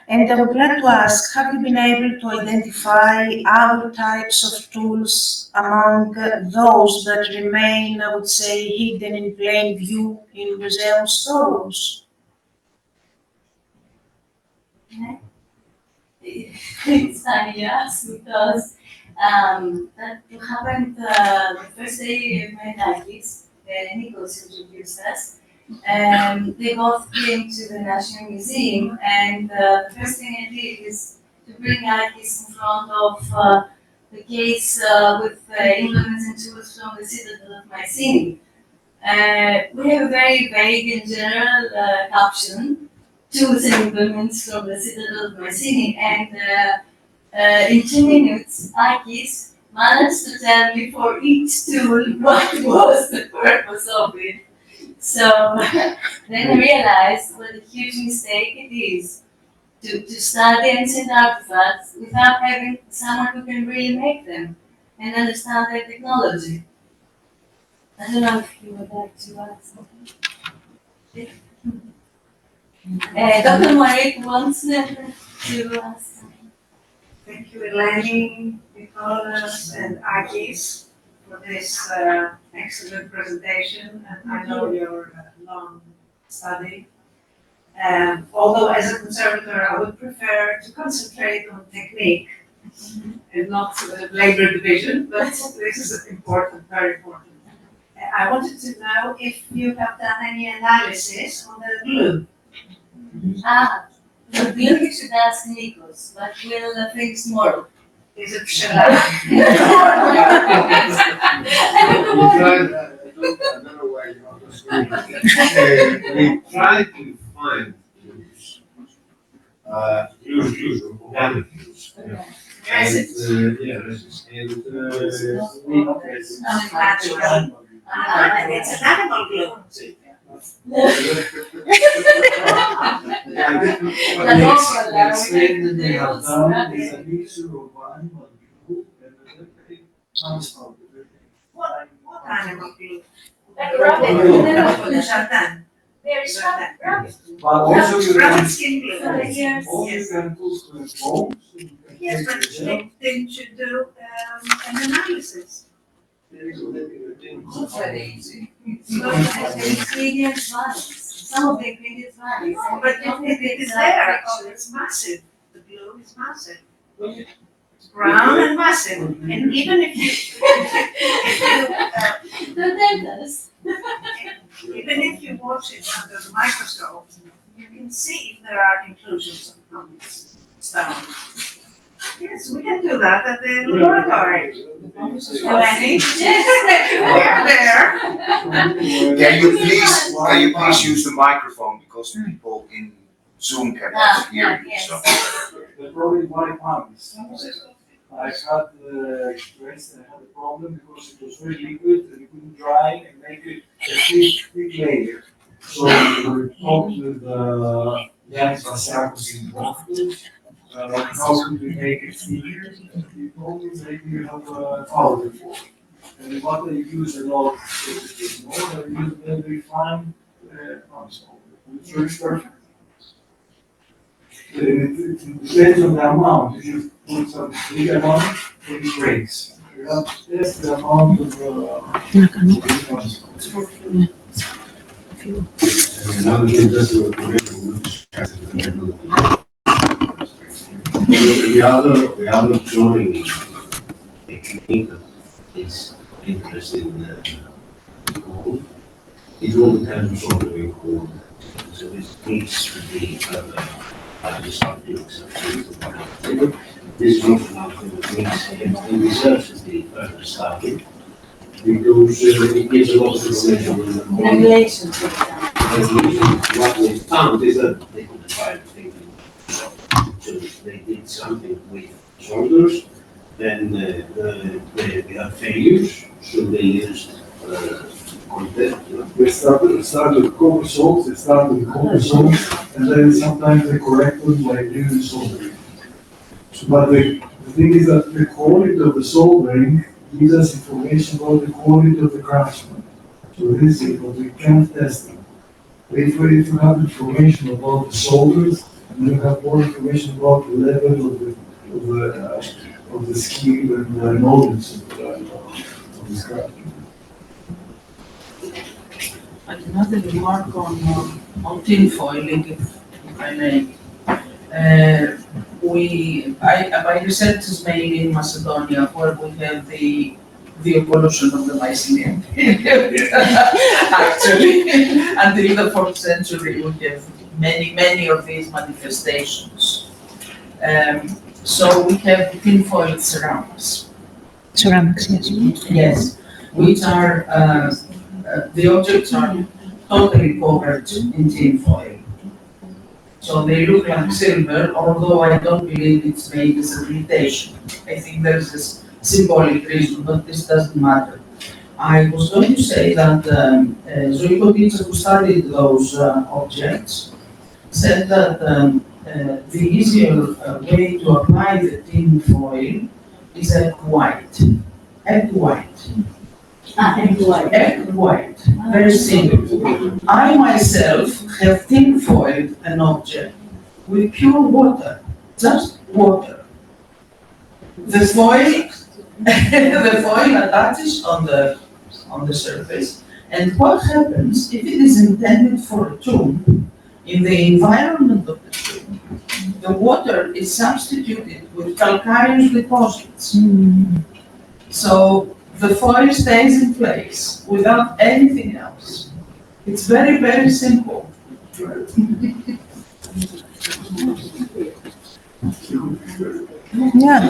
And I would like to ask, have you been able to identify other types of tools among those that remain, I would say, hidden in plain view in museum storerooms? It's funny you ask because that happened the first day of my Akis, Nikolas introduced us, They both came to the National Museum, and the first thing I did is to bring Akis in front of the case with implements and tools from the citadel of Mycenaean. We have a very vague and general caption, tools and implements from the citadel of Mycenaean, and in 2 minutes, Akis managed to tell me for each tool what was the purpose of it. So then I realized what a huge mistake it is to study ancient artifacts without having someone who can really make them and understand their technology. I don't know if you would like to add something. Dr. Morik wants to ask something. Thank you, Eleni, Nikolas, and Akis for this excellent presentation. And I know your long study. Although as a conservator, I would prefer to concentrate on technique and not labor division, but this is important, very important. I wanted to know if you have done any analysis on the glue. The glue you should ask Nikos, but we'll finish tomorrow. Is it shellac? We tried to find clues. Clues, organic clues. And resins. And It's an animal glue. What animal glue? Like rabbit. The Jardin. There is rabbit. But also you Rabbit can, skin glue. Yes. also you can put bones. Yes, but didn't you do an analysis? It's very easy. The ingredients vanish. Some of the ingredients vanish. But it is there, oh, it's massive, the glue is massive. It's brown and massive, and even if even if you watch it under the microscope, you can see if there are inclusions of stone. Yes, we can do that at the laboratory. Eleni? There. Can you please use the microphone because the people in Zoom cannot hear you, so. The problem my pumps. I had expressed I had a problem because it was very liquid and you couldn't dry and make it a thick layer. So we talked with Yanis Vassiakos in Boston. How could we make it thicker? He told me maybe you have a powder form. And what they use a lot is more, they use very fine pumps. It works perfect. It depends on the amount. If you put some big amount, it breaks. You have to test the amount of another thing that's the other drawing technique is interesting in gold. It all depends on the way gold. So it needs to be this is not enough for the things in research is the further starting because it gives a lot of information on the Regulations. What they found is that they couldn't find things. So they did something with shoulders, then they had failures, so they used content. They started with copper salts, they started with copper salts, and then sometimes they corrected by doing soldering. But the thing is that the quality of the soldering gives us information about the quality of the craftsman. So this is what we can't test them. If you have information about the solders, and you have more information about the level of the skill and the knowledge of this craft. Another remark on tin foiling, if I may. My research is mainly in Macedonia, where we have the the evolution of the Mycenean period. Actually, until the 4th century, we have many of these manifestations. So we have tinfoil ceramics. Ceramics, yes. Yes, which are, the objects are totally covered in tinfoil. So they look like silver, although I don't believe it's made as a imitation. I think there's this symbolic reason, but this doesn't matter. I was going to say that Zoiko teacher who studied those objects said that the easier way to apply the tin foil is egg white. Egg white. Egg white. Egg white. Very simple. I myself have tin foiled an object with pure water, just water. The foil, the foil attaches on the surface, and what happens if it is intended for a tomb? In the environment of the tomb, the water is substituted with calcareous deposits. So the foil stays in place without anything else. It's very, very simple. Yeah.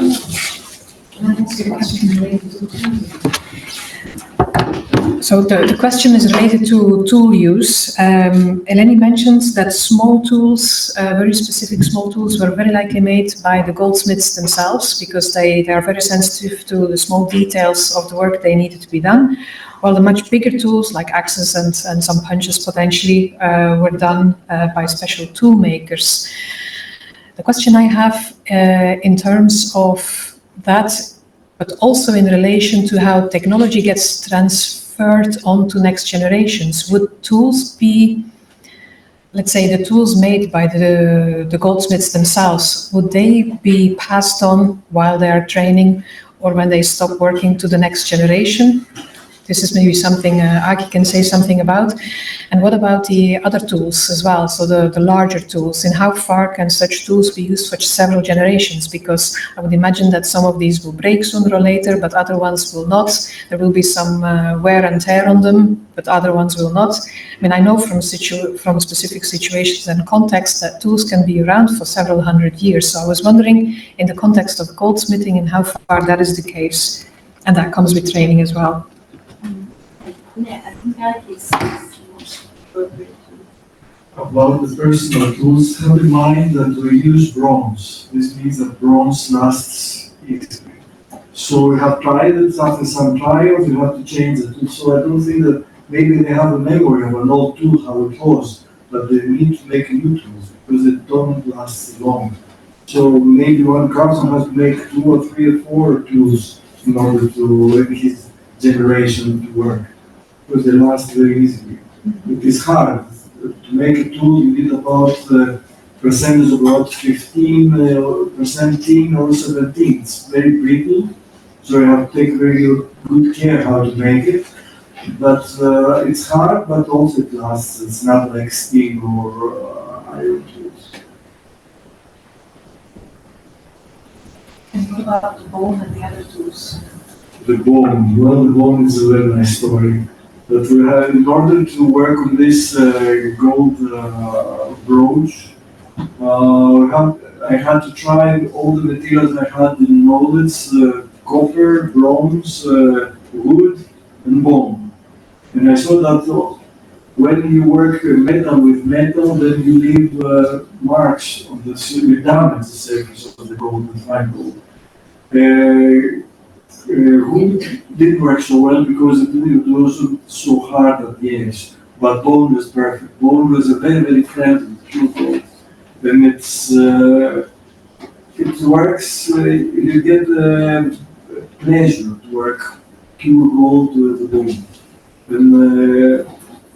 So the question is related to tool use. Eleni mentions that small tools, very specific small tools, were very likely made by the goldsmiths themselves because they are very sensitive to the small details of the work they needed to be done, while the much bigger tools like axes and some punches potentially were done by special tool makers. The question I have in terms of that, but also in relation to how technology gets transferred onto next generations. Would tools be, let's say, the tools made by the goldsmiths themselves, would they be passed on while they are training or when they stop working to the next generation? This is maybe something Aki can say something about. And what about the other tools as well, so the larger tools? And how far can such tools be used for several generations? Because I would imagine that some of these will break sooner or later, but other ones will not. There will be some wear and tear on them, but other ones will not. I mean, I know from specific situations and contexts that tools can be around for several hundred years. So I was wondering, in the context of goldsmithing, and how far that is the case. And that comes with training as well. Yeah, I think Akis is most appropriate. About the personal tools, have in mind that we use bronze. This means that bronze lasts easily. So we have tried it, after some trials, we have to change the tool. So I don't think that maybe they have a memory of an old tool, how it was, but they need to make new tools because they don't last long. So maybe one craftsman has to make 2 or 3 or 4 tools in order to make his generation to work, because they last very easily. It is hard. To make a tool, you need about percentage of about 15% tin or 17. It's very brittle, so you have to take very good care how to make it. But it's hard, but also it lasts. It's not like steel or iron tools. And what about the bone and the other tools? The bone, well, the bone is a very nice story. But we had, in order to work on this gold brooch, I had to try all the materials I had in knowledge: copper, bronze, wood, and bone. And I saw that when you work metal with metal, then you leave marks on the surface, damage the surface of the gold, the fine gold. Wood didn't work so well because it was so hard at the edge, but bone was perfect. Bone was a very, very friendly, pure gold. Then it works, you get pleasure to work pure gold with the bone. Then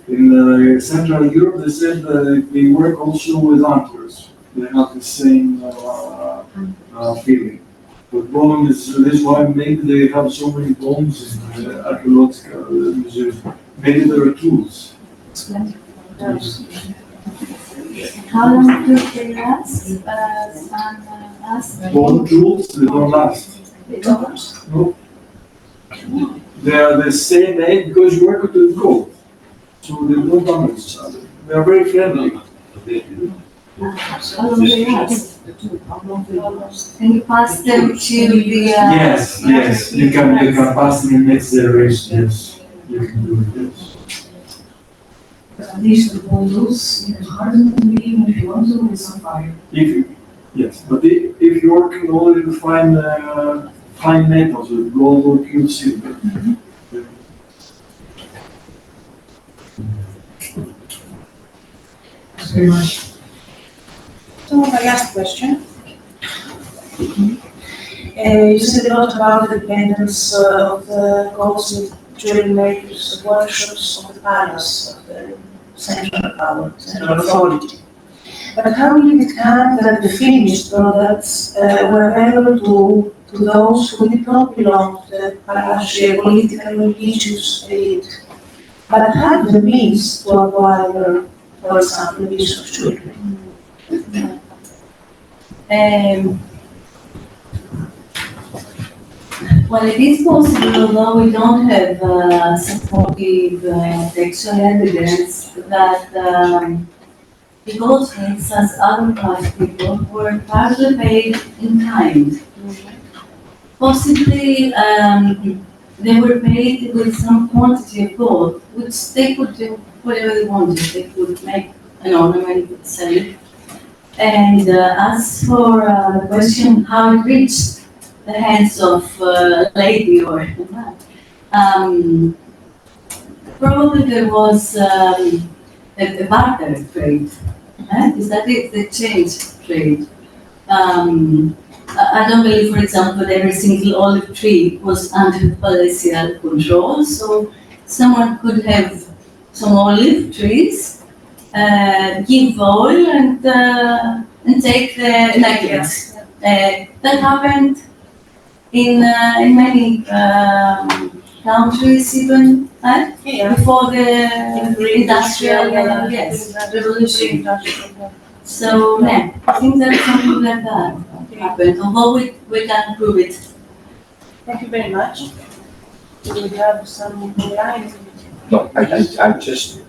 in Central Europe, they said that they work also with antlers. They have the same feeling. But bone is, that's why maybe they have so many bones in the Archaeological Museum. Maybe there are tools. How long do they last? Bone tools, they don't last. They don't? No. They are the same age because you work with the gold. So they don't bump each other. They are very friendly. How long they last? Can you pass them to the? Yes, yes. You can pass them in next generation. Yes, you can do it. Yes. These are all those, you can harden them even if you want to with some fire. Yes, but if you're working only with fine metals, with gold or pure silver. Thanks very much. So my last question. You said a lot about the dependence of the goldsmith jewelry makers, workshops of the palace, of the central authority. But how did it come that the finished products were available to those who did not belong to the palatial political or religious elite, but had the means to acquire, for example, a piece of jewelry? Well, it is possible, although we don't have supportive textual evidence, that the goldsmiths, as other class people, were partly paid in kind. Possibly, they were paid with some quantity of gold, which they could do whatever they wanted. They could make an ornament, sell it. And as for the question how it reached the hands of a lady or probably there was a barter trade. Is that it? The exchange trade. I don't believe, for example, that every single olive tree was under palatial control, so someone could have some olive trees, give oil and take the necklace. That happened in many countries even before the industrial revolution. So yeah, I think that's something like that happened, although we can't prove it. Thank you very much. Do we have some lines? No, I just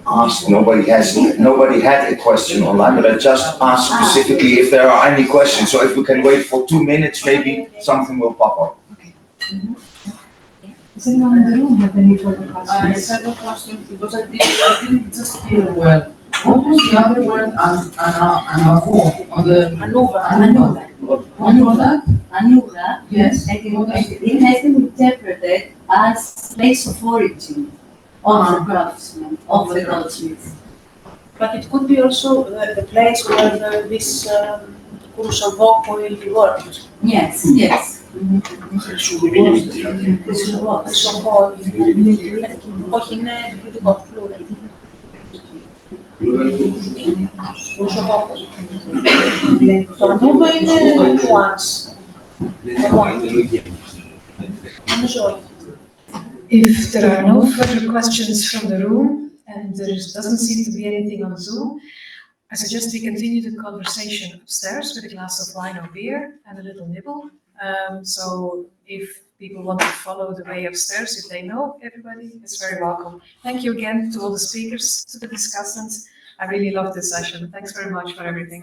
asked, nobody had a question online, but I just asked specifically if there are any questions. So if we can wait for 2 minutes, maybe something will pop up. Does anyone in the room have any further questions? I have a question because I didn't just hear well. What was the other word? On the Anuga, yes. it has been interpreted as place of origin of the craftsman, of the goldsmith. But it could be also the place where this Kurusovoko will be worked. Yes, yes. Όχι, είναι πληθυντικό, plural. Kurusovokos. Το Ανούβα είναι once. If there are no further questions from the room, and there doesn't seem to be anything on Zoom, I suggest we continue the conversation upstairs with a glass of wine or beer and a little nibble. So if people want to follow the way upstairs, if they know, everybody is very welcome. Thank you again to all the speakers, to the discussants. I really loved this session. Thanks very much for everything.